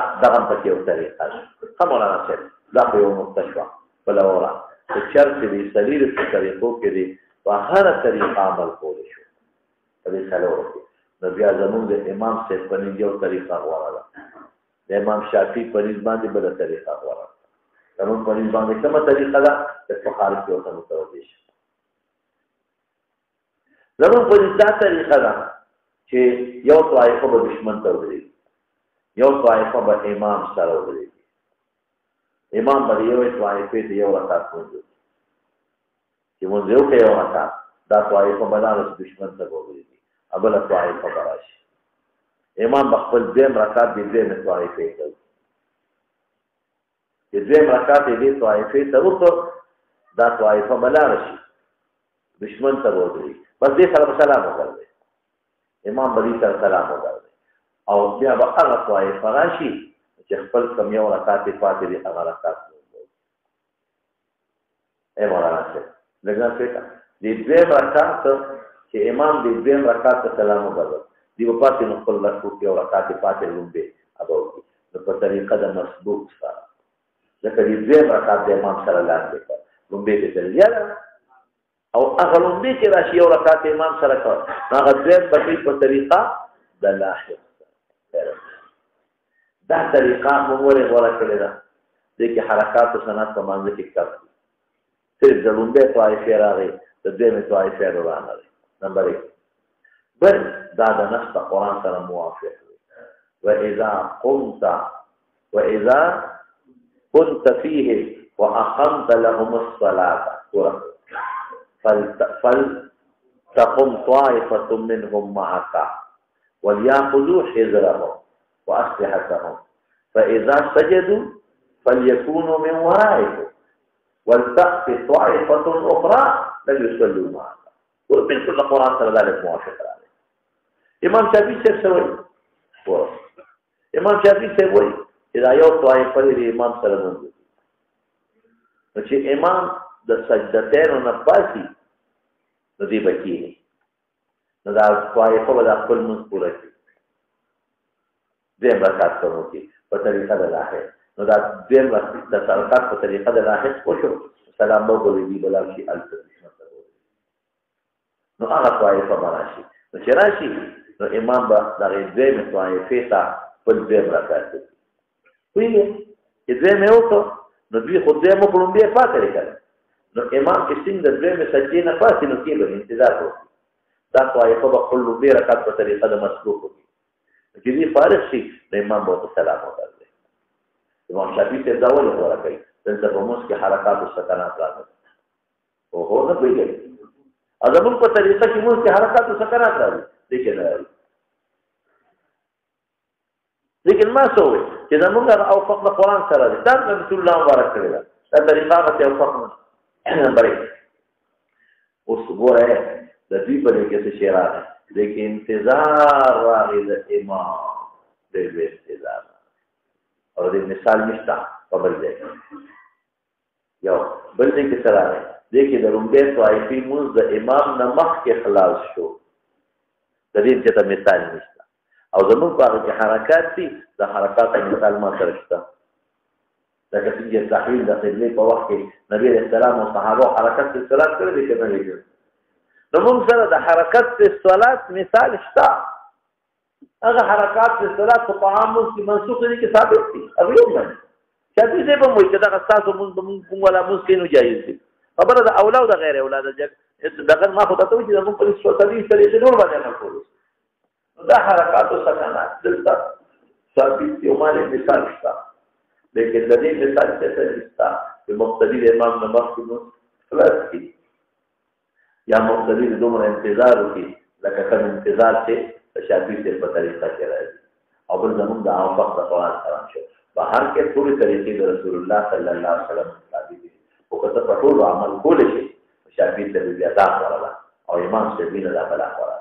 په یو طریقه کومه راځي دا په یو مستشفى بل اورا چې چرته دې سلیل په طریقو کې دې په هر طریقه عمل کول شو په دې سره نو بیا زموږ د امام صاحب په یو طریقه وراله د امام شافعي په باندې بل طریقه وراله زموږ په باندې کومه طریقه ده چې په خارج کې اوسه متوجه شي زمون په دې طریقه ده چې یو طائفه به دشمن ته ودرېږي یو طائفه به امام سره ودرېږي امام به یو طائفه ته یو رکعت ورکړي چې مونږ یو کې یو رکعت دا طائفه به لاړ دشمن ته ودرېږي ابله طائفه به راشي امام به خپل دیم رکعت دې دې طائفه کوي چې دیم رکعت دې طائفه ته ورکړي دا طائفه به لاړ شي دشمن ته ودرېږي بس دې سره سلام وکړي امام بلی سره سلام وکړي او بیا به هغه طائفه راشي چې خپل کم یو رکعت پاتې دي هغه رکعت وکړي مولانا صاحب لږه څه دې دې رکعت چې امام دې دې رکعت سلام وکړي دی په پاتې نو خپل رکعت یو رکعت پاتې لومبه ابو نو په طریقه د مسبوق سره ځکه دې رکعت د امام سره لاندې کړ لومبه دې تلیا او هغه لومبه چې راشي یو رکعت امام سره کړ هغه دې په طریقه د لاحق دا طریقه موږ غوړه کړې ده د کې حرکات او سنت په منځ کې کړ صرف د لومبه طائفه راغی د دې طائفه راغی نمبر 1 بل دا د نص قرآن سره موافق دی واذا كنت فيه واقمت لهم الصلاه فلتقم طائفه منهم معك وليأخذوا حذرهم واسلحتهم فاذا سجدوا فليكونوا من ورائكم ولتأتي طائفه اخرى لم يصلوا معك. وبالكل القران ترى ذلك موافق عليه. امام شافعي سوي امام شافعي سوي اذا یو طائفه د امام سره موجود نو چې امام د سجدتين نه پاسي نو دی بکی نو دا طائفه ولا خپل منځ پوره کړي دیم رکعت کوو کې په طریقه د لاهه نو دا دیم د رکعت په طریقه د لاهه وشو سلام وګورئ دی بل شي التسلیم نو هغه طائفه مراشي نو چې راشي نو امام به دغه دیم طائفه ته په دیم رکعت کوي ویلې دې مې وته نو دوی خو دې مو کوم به فاتح کړي نو امام کې څنګه د دې سجدې نه پاتې نو کې به انتظار وکړي دا طائفه به کله به رکعت په طریقه د مسلوک کوي چې دې فارغ شي د امام به سلام وکړي امام شافعي ته دا ولې ورکړي دلته په موږ کې حرکات او سکنات راځي او هو نه پیږي اذن په طریقه کې موږ کې حرکات او سکنات راځي لیکن ما سوې چې زمونږ او فقط قرآن سره دی دا رسول الله مبارک کړی دا طریقه غته او فقط بری اوس ګوره د دې په لکه څه شی راځي لیکن انتظار راغی د امام د انتظار او د مثال نشته په بل ځای یو بل ځای کې سره راځي دغه د رومبه طائفي موږ د امام نه مخکې خلاص شو د دې چې ته مثال نشته او زمون په هغه حرکات دي د حرکات مثال ما سره شته دا چې تحویل د قبله په وخت کې نبی رسول الله او صحابه حرکت د صلات کړی دي کنه لګي نو موږ سره د حرکت د صلات مثال شته هغه حرکات د صلات په عام کې منسوخ دي کې ثابت دي او یو نه چې دې په موږ کې دا تاسو موږ کوم ولا مسکینو جایز دي خبره د اولاد او د غیر اولاد دغه ما خو ته چې موږ په سوتالي سره دې نور باندې نه کوو دا حرکات او سکنات دلته ثابت دي او مالي مثال شته لیکن د دې مثال څه شته چې مقتدی امام نه مخکې خلاص کی یا مقتدی دومره انتظار وکړي لکه کوم انتظار چې شافعي ته په طریقه کې راځي او بل زموږ د عام وخت قواعد سره شو په هر کې ټول طریقې د رسول الله صلی الله علیه وسلم ثابت دي او کته په ټول عمل کول شي شافعي ته بیا دا وراله او امام شافعي نه دا بلا وراله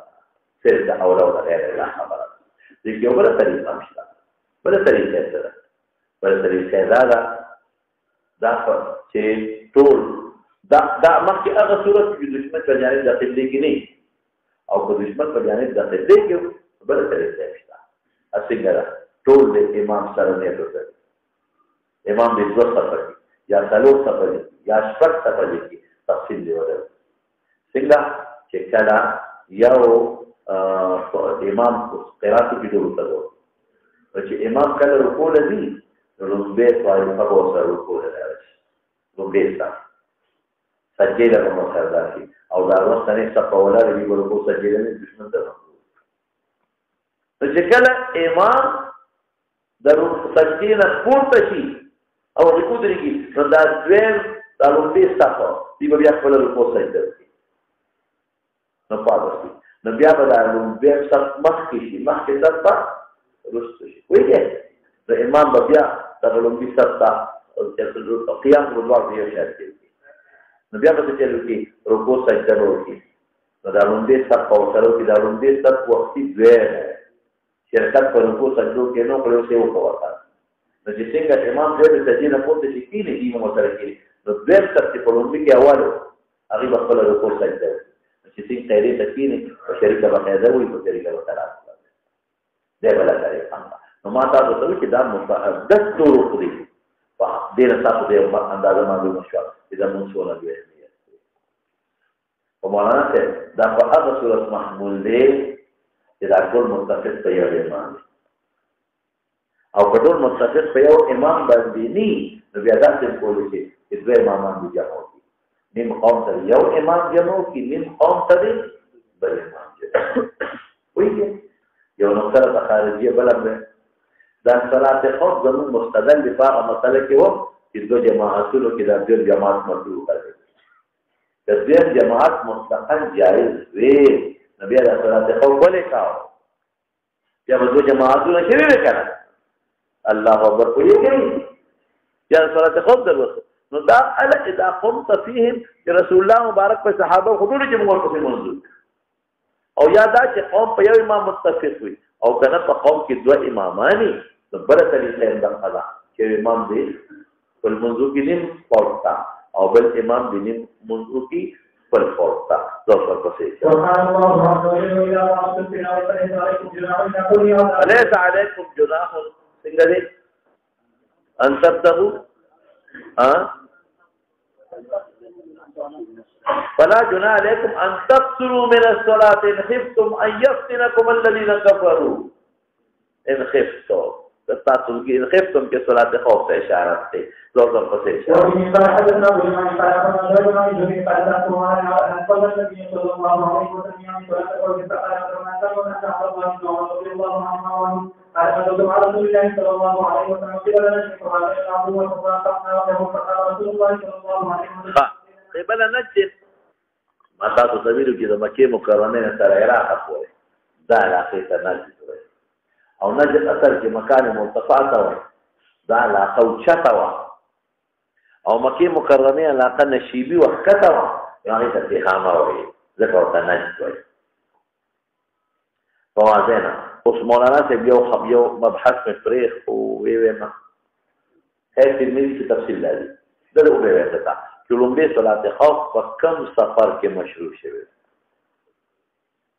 صرف د اولاد غیر الله خبره دي یو بل طریقه نشته بل طریقه سره بل طریقه دا چې ټول دا مخکې هغه صورت چې دشمن په جانب داخل دی کې نه او په دشمن په جانب داخل دی کې بل طریقه نشته اسنګره ټول د امام سره نه وکړي امام دې څو صفه یا څلور صفه یا شپږ صفه کې تفصیل دی ورته څنګه چې کله یو امام قرات کې ضرورت ده چې امام کله رکوع لدی رکوع په هغه سره رکوع راځي رکوع سجده کوم سره راځي او دا وخت نه څه په ولاړ دی رکوع سجده نه دشمن ته چې کله امام د سجده نه پورته شي او رکوع درېږي نو دا دویم د رکوع صفه دی بیا خپل رکوع سجده کوي نو پاتې نو بیا به دا لومبه صف مخکې شي مخکې صف ته رسته شي وایي د امام بیا د لومبه صف ته قیام ودوار دی شاید نو بیا به چې لوکي رکوع سجده وکړي نو دا لومبه صف او سره کې دا لومبه صف وختي دوی شرکت پر رکوع سجده کې نو کولو څه وکړه نو چې څنګه امام دې سجده نه پوهته شي کینې دی مو سره کې نو دوی صف په لومبه کې اولو هغه خپل رکوع سجده چې څنګه تیرې تکینه او شریکه به قاعده وي په طریقه وته راځي دا بل طریقه نو ما تاسو ته چې دا متحدث طرق دي په دې تاسو دې اندازه معلومه شو چې دا مونږ ولا دی او مولانا ته دا په هغه صورت محمول دی چې دا ټول متفق په یو امام او په ټول متفق په یو امام باندې ني نو بیا دا څه کولای شي چې دوه امامان دي جمع نیم قوم ته یو امام جمع کی نیم قوم ته بل امام جمع وایي یو نقطه خارجيه بل دا صلات خوف زمون مستدل په هغه مسله کې و چې چې دو جماعتونو کې د دویم جماعت مطلوب دی. د دویم جماعت مطلقاً جایز وي، نو بیا د صلات خوف ولې کاوه؟ بیا به دو جماعتونه شوي وي که نه؟ الله اکبر پوهېږئ؟ بیا د صلات خوف ضرورت نو دا اذا قمت فيهم چې رسول الله مبارک په صحابه خو ټولو چې موږ ورپسې منظور او یا دا چې قوم په یو امام متفق وي او که نه په قوم کې دوه اماماني نو بله طریقه یې همدغه ده چې امام دې په لمونځو کې نیم پورته او بل امام دې نیم منځو کې خپل پورته دا ورپسې أليس عليكم جناح څنګه دی ان تبتغوا فلا جناح عليكم ان تقصروا من الصلاة ان خفتم ان يفتنكم الذين كفروا ان خفتم تاسو کې ان خفتم کې صلاة خوف ته اشاره ده لوزر پسې اشاره قبل نجد ما تاسو تبیرو کې د مکې مکرمه نه تر عراق پورې دا علاقې ته نجد وایي او نجد اثر کې مکان مرتفع ته وایي دا علاقه اوچته وه او مکې مکرمه علاقه نشیبي وښکته وه هغې ته تهامه وایي ځکه ورته نجد وایي په واضح نه اوس مولانا صاحب یو مبحث مې پرېښ خو ویې خیر ترمذي کې تفصیل لري دلته وویل ته چې لومړی صلات خوف په کم سفر کې مشروع شوی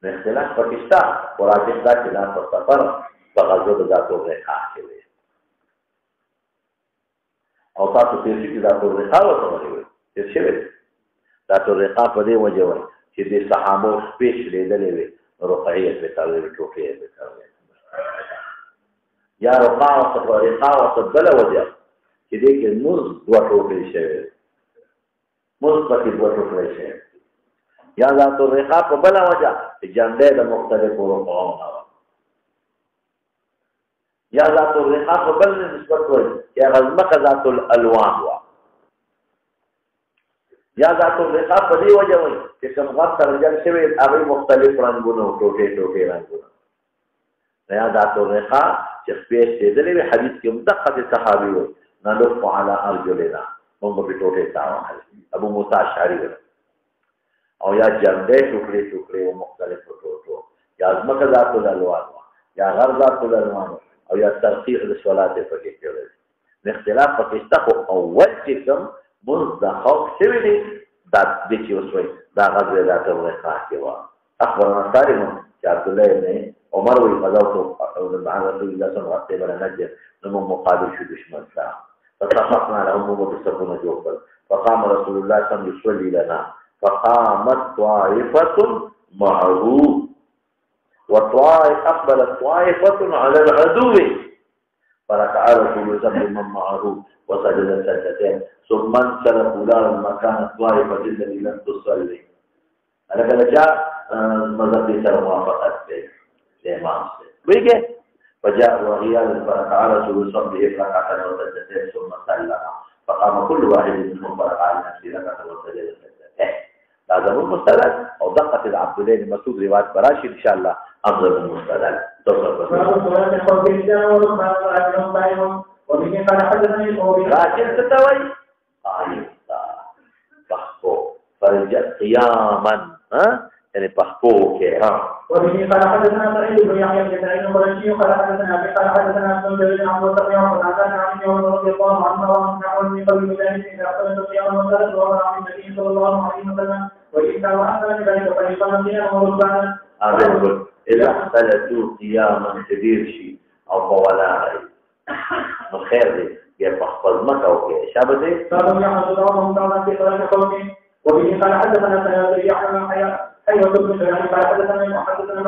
نو اختلاف پکې شته خو راجح دا چې دا په سفر په غزوه د ذات الرقاع کې وي او تاسو تېر شي چې ذات الرقاع ورته وایي تېر شوی ذات الرقاع په دې وجه وایي چې د صحابو شپې شلېدلې وي رقعیت به تاویل ټوکې به تاویل یا رقاع ورته بله وجه چې دې کې موږ دوه ټوکې شوی مثبت دوه ټوکې شي یا ذات الرقاع په بل وجه چې جنډې د مختلفو رقمونو یا ذات الرقاع په بل نسبت وایي چې غزمه ذات الالوان وا یا ذات الرقاع په دې وجه وایي چې کوم غږ ترجمه شوی هغه مختلف رنگونو ټوکې رنگونو یا ذات الرقاع چې سپیش دې له حدیث کې متقد صحابي وایي نلف على ارجلنا موږ په ټوټه تاوه ابو موسی اشعری او یا جنډې ټوکړي او مختلف ټوټو یا ځمکه ذات الالوان یا غر ذات الالوان او یا ترقیع د صلات په کې کېږي اختلاف پکې شته خو اول چې کوم موږ د خوف شوی دی دا د چې وسوي دا غزوه ذات الرقاع کې و اخبرنا سالم چې عبد الله بن عمر وی غزوه او د رسول الله صلی الله علیه وسلم نجد نو مقابل شو دشمن سره فصفقنا لهم وتصفون جوفا فقام رسول الله صلى الله عليه وسلم يصلي لنا فقامت طائفة معه أقبلت طائفة على العدو فركع رسول الله صلى الله عليه وسلم معه وسجد سجدتين ثم انصرف إلى مكان الطائفة التي لم تصلي هذا جاء مذهب سر موافقة الإمام ويجي فجاء وغيال فركع رسول الله صلى الله عليه وسلم ركعتين وسجدتين ثم صلى فقام كل واحد منهم فركع لنفسه ركعة وسجد سجدتين هذا هو المستدل او دقة عبد الله بن مسعود رواية براشي ان شاء الله افضل المستدل راجل ستوي بحثو فرجع قياما يعني بحثو كي وبه قال حدثنا سعيد بن يحيى بن سعيد القرشي قال حدثنا ابي قال حدثنا ابن جرير عن مستقيم وقال عن يوم رضي الله عنه وعن من قبل ذلك اذا اخرج القيام وقال وقال عن النبي صلى الله عليه وسلم وإذا وحسن ذلك فريقا من وربانا اذا اختلتوا قياما كبير شيء او فولا نو خیر دی یا پخپل مکه او کې شابه دی صاحب يحمد الله تعالى في صلاه قومه وبه قال حدثنا سعيد يحيى ايوه بن سعيد قال حدثنا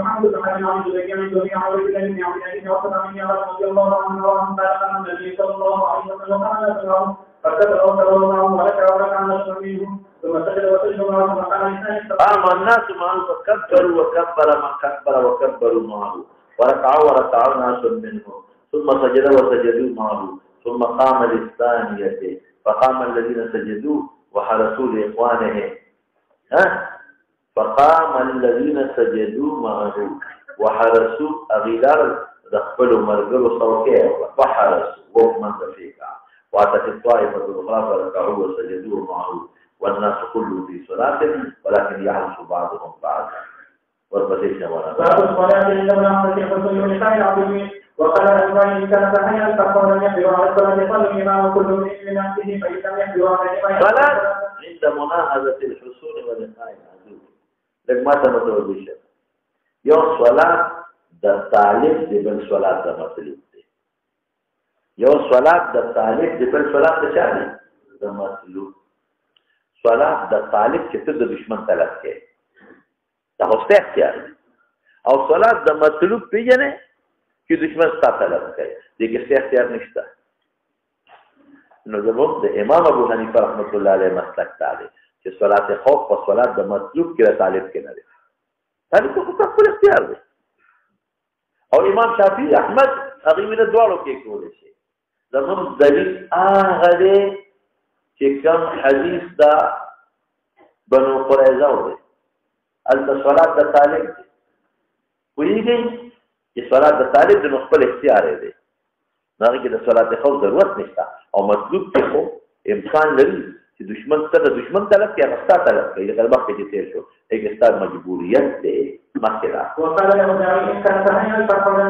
محمد بن حاتم عن زكي عن جميع عبد الله بن عبد الله وصل من يعلم رضي الله عنه وعن قال النبي صلى الله عليه وسلم قال لهم فكتب الله معهم ولك وركع الناس منهم ثم سجد وسجد معهم وقال قام الناس معه فكبروا وكبر من كبر وكبروا معه وركعوا الناس منهم ثم سجد وسجدوا معه ثم قام للثانية فقام الذين سجدوا وحرسوا لإخوانهم فقام الذين سجدوا معه وحرسوا أغيلار دخلوا مرقلوا صوكيه وحرسوا ومن تفيقا واتت الطائفة الأخرى فركعوا وسجدوا معه والناس كلهم في صلاة ولكن يحرس بعضهم بعضا والبسيطة ولا باب الصلاة عندما نعمل في حسن ونساء العبدين وقال الألباني كان تحيا فقال لم يحضروا على الصلاة يصلي الإمام كل من نفسه فإن لم يحضروا على الإمام صلاة عند مناهزة الحصول ولقاء العدو لك ما تمتوجه شيء يوم صلاة د طالب د بل صلاة د مطلوب دی یو صلاة د طالب د بل صلاة د چا دی د مطلوب صلاة د طالب چې ته د دشمن طلب کې دا هوسته اختیار دی او صلاة د مطلوب پیژنې چې دشمن ستا طلب کوي دغه څه اختیار نشته نو زموږ د امام ابو حنیفه رحمۃ اللہ علیہ مسلک دی چې صلاة خوف او صلاة د مطلوب کې طالب کې نه دی طالب کو خپل اختیار دی او امام شافعی احمد هغه من دوالو کې کولې شي زموږ دلیل هغه دی چې کوم حدیث دا بنو قریظه وي ال صلات د طالب دی ویږي چې صلات د طالب د خپل اختیار دی هغه کې د صلات خوف ضرورت نشته او مطلوب کې خو امکان لري چې دشمن سره دشمن طلب کې هغه طلب کوي د وخت کې تیر شو هغه ستاسو مجبوریت دی مخکره وقال له داعي كان تحيا فقال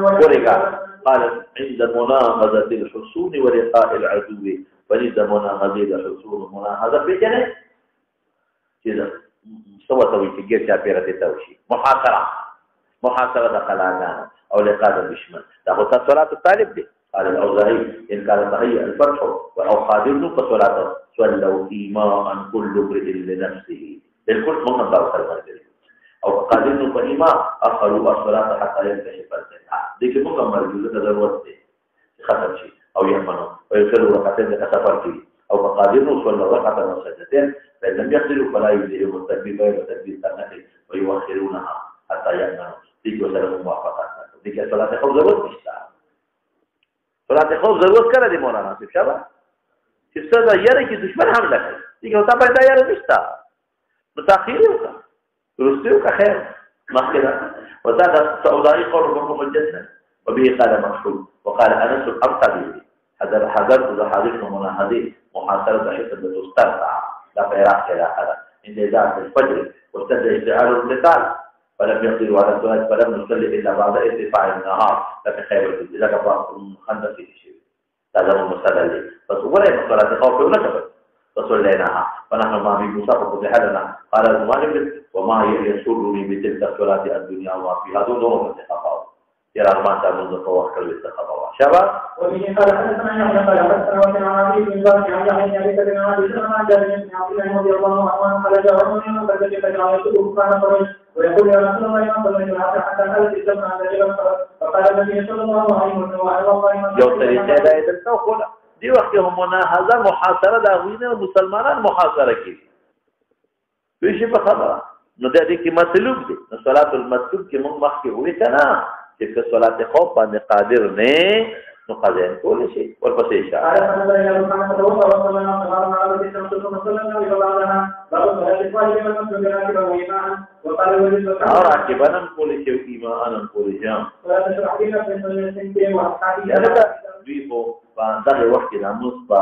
قال عند مناهضة الحصون ولقاء العدو فلذ مناهضة الحصون مناهضة في جنة كذا سوى توي تجير شابيرة توشي محاصرة دقلانا أو لقاء الدشمن تأخذ صلاة الطالب دي قال الأوزاعي إن كان تهيأ الفتح أو قادر فصلاة صلوا إيماء كل امرئ لنفسه الكل من الله سبحانه او قادرون فإما أخروا الصلاة حتى ينكشف الزنا دي که موږ مرجوزه ضرورت دی ختم شي او يمنو ويصلوا ركعتين كسفر فيه او قادرون صلوا ركعة وسجدتين فإن لم يقدروا فلا يجزئهم التكبير وتكبير النفل ويؤخرونها حتى يمنوا دي که وسلم موافقات دي که صلاة خوف ضرورت نشته صلاة خوف ضرورت کړه دی مولانا صاحب شابه چې څه دا یاره کې دشمن حمله کوي دي که تا پیدا یاره نشته نو تاخير وکړه رسلوا كخير ما كده وزاد السعودي قول مجددا وبه قال مشهور وقال انس الامثل هذا حذر حديث مناهضه محاصره حيث تسترفع لا فيراح كذا هذا عند ذات الفجر وابتدى اشتعال القتال فلم يقدروا على الصلاه فلم نصلي الا بعد ارتفاع النهار لكن خير ذلك بعض خندق في شيء هذا المستدل فصورنا صلاه خوف ولا فصليناها ونحن ما في مصافة لحدنا قال المؤلف وما يسرني بتلك الصلاة الدنيا وما فيها دون الاستخفاء يرى ما تعمل فوق الاستخفاء شباب وبه قال حدثنا يحيى قال حدثنا وكان علي بن باكر عن يحيى بن ابي بكر عن ابي سلمة عن جابر بن عبد الله رضي الله عنه قال جاء رجل من بلده فجعل يسوق كان قريش ويقول يا رسول الله ما صليت العصر حتى هلت الجمع عن ذلك فقال النبي صلى الله عليه وسلم يوم تريد ايضا توقف دی وخت هم مناهضه محاصره دا غوینه مسلمانان محاصره کی ویشي په خبره نو د دې کې مطلوب دي نو صلات المطلوب کې موږ مخکې وې کنه چې صلات خوف باندې قادر نه نو قضا کول شي ورپسې اشاره اور عاقبانم کول شي ایمانم کول شي دوی په دغه وخت کې ناموس په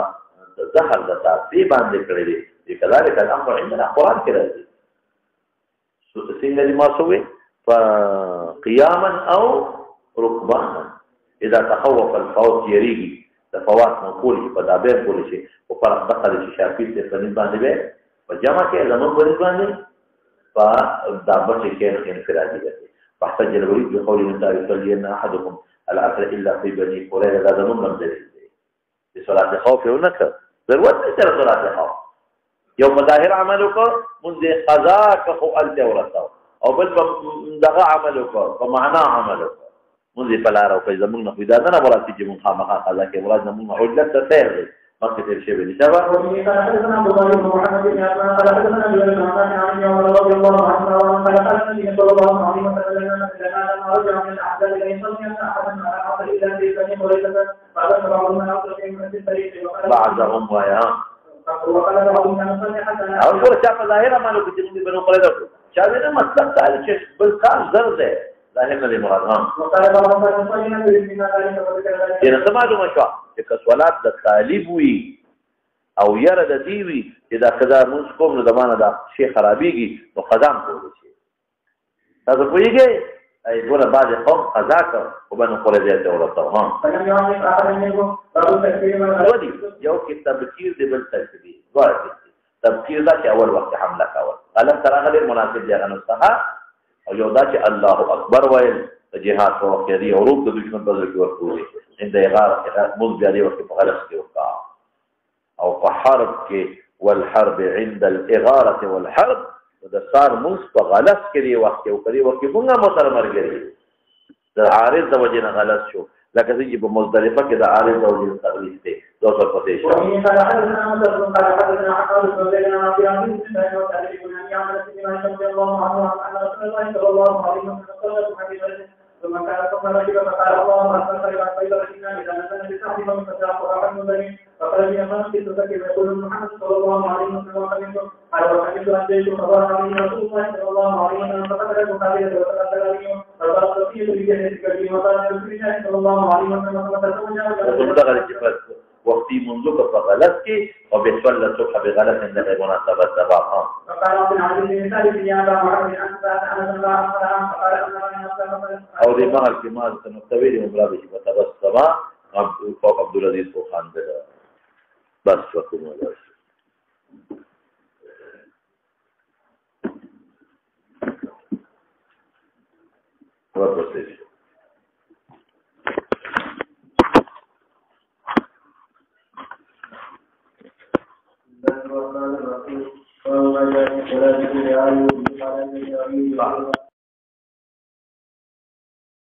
ظهر د تعصیب باندې کړی دی کذالک الامر عندنا قرآن کې راځي څنګه دي ما سوې فقياما او ركبانا اذا تخوف الفوت يريږي د فوات منقول په دابه کول شي او پر دغه چې شافعي ته په نسبت به په جمع کې زمون په باندې په دابه کې انفرادي ده فاحتج الوليد بقول النبي صلى الله عليه وسلم احدكم العصر الا في بني قريظه هذا زمون منزل صلاة خوف ونكر ضرورت نشته صلاة خوف یو مظاهر عملو کو منذ قضا کخو الته ورته او بل دغه عملو کو په معنا عملو منذ بلارو په زمون نه دا نه ورته چې مون خامخا قضا کې مراد زمون عدت ته تیر مکه تیر شی به شبا حدثنا ابو بكر بن محمد بن اسماء قال حدثنا ابي بن عمر عن عمر رضي الله عنه قال قال النبي صلى الله عليه وسلم لما رجع من الاحزاب الى يصلي احد على عصر الى بني قريظه قال بعضهم يصلي في الطريق بعضهم ويا وقال له ابو مسلم حسنا او ګور چا په ظاهر باندې کې چې بنو قريظه چا دې نه مطلب تعالی چې بل کار زر ده ظاهر نه مراد وقال له ابو مسلم من ذلك وذكر چې سماجو مشوا چې کسولات د طالب وي او یره د دی وي چې دا قضا موږ کوم نو زمانه دا شي خرابيږي نو قضام کول شي تاسو پوهیږئ ای ګوره بعض قوم قضا کوي او بنو قريظه ته ورته ها ودي یو کې تبکیر دی بل تکبیر ورته تبکیر دا چې اول وخت حمله کول غلط ترغه مناسب دی غنو صحه او یو دا چې الله اکبر ویل جهاد په وخت دی او روح د دشمن په ځای کې ورکوي عند اغاره موږ بیا دی وخت په غلط کې وکا او په حرب کې والحرب عند الاغاره والحرب د سار موږ په غلط کې دی وخت او کړي وخت موږ مو مرګري د عارض د وجه نه غلط شو لکه چې په مزدلفه کې د عارض د وجه تغلیظ دی دوه پته شو ثم كان ثم ركب فقال اللهم اكبر فإذا ركبنا اذا نزلنا بسحب من فتاة قرآن مدني فقال لي من في تذكر يقول محمد صلى الله عليه وسلم قال وحديث عن جيش فقال عليه رسول الله صلى الله عليه وسلم فقد المقابله وتقدر عليه فقال رسول الله كريم وقال رسول الله صلى الله عليه وسلم وقتی منذ په غلط کې او بسول الصبح بغلط عند مناسبت دبا فقال ابن عبد المثال بن يابا محمد ان ذات ان الله فقال او دې مهال کې ما ته متویل عمره به په تبسما عبد العزيز خو خان ده بس وکوم ولاس ورپسې الرحمن الرحيم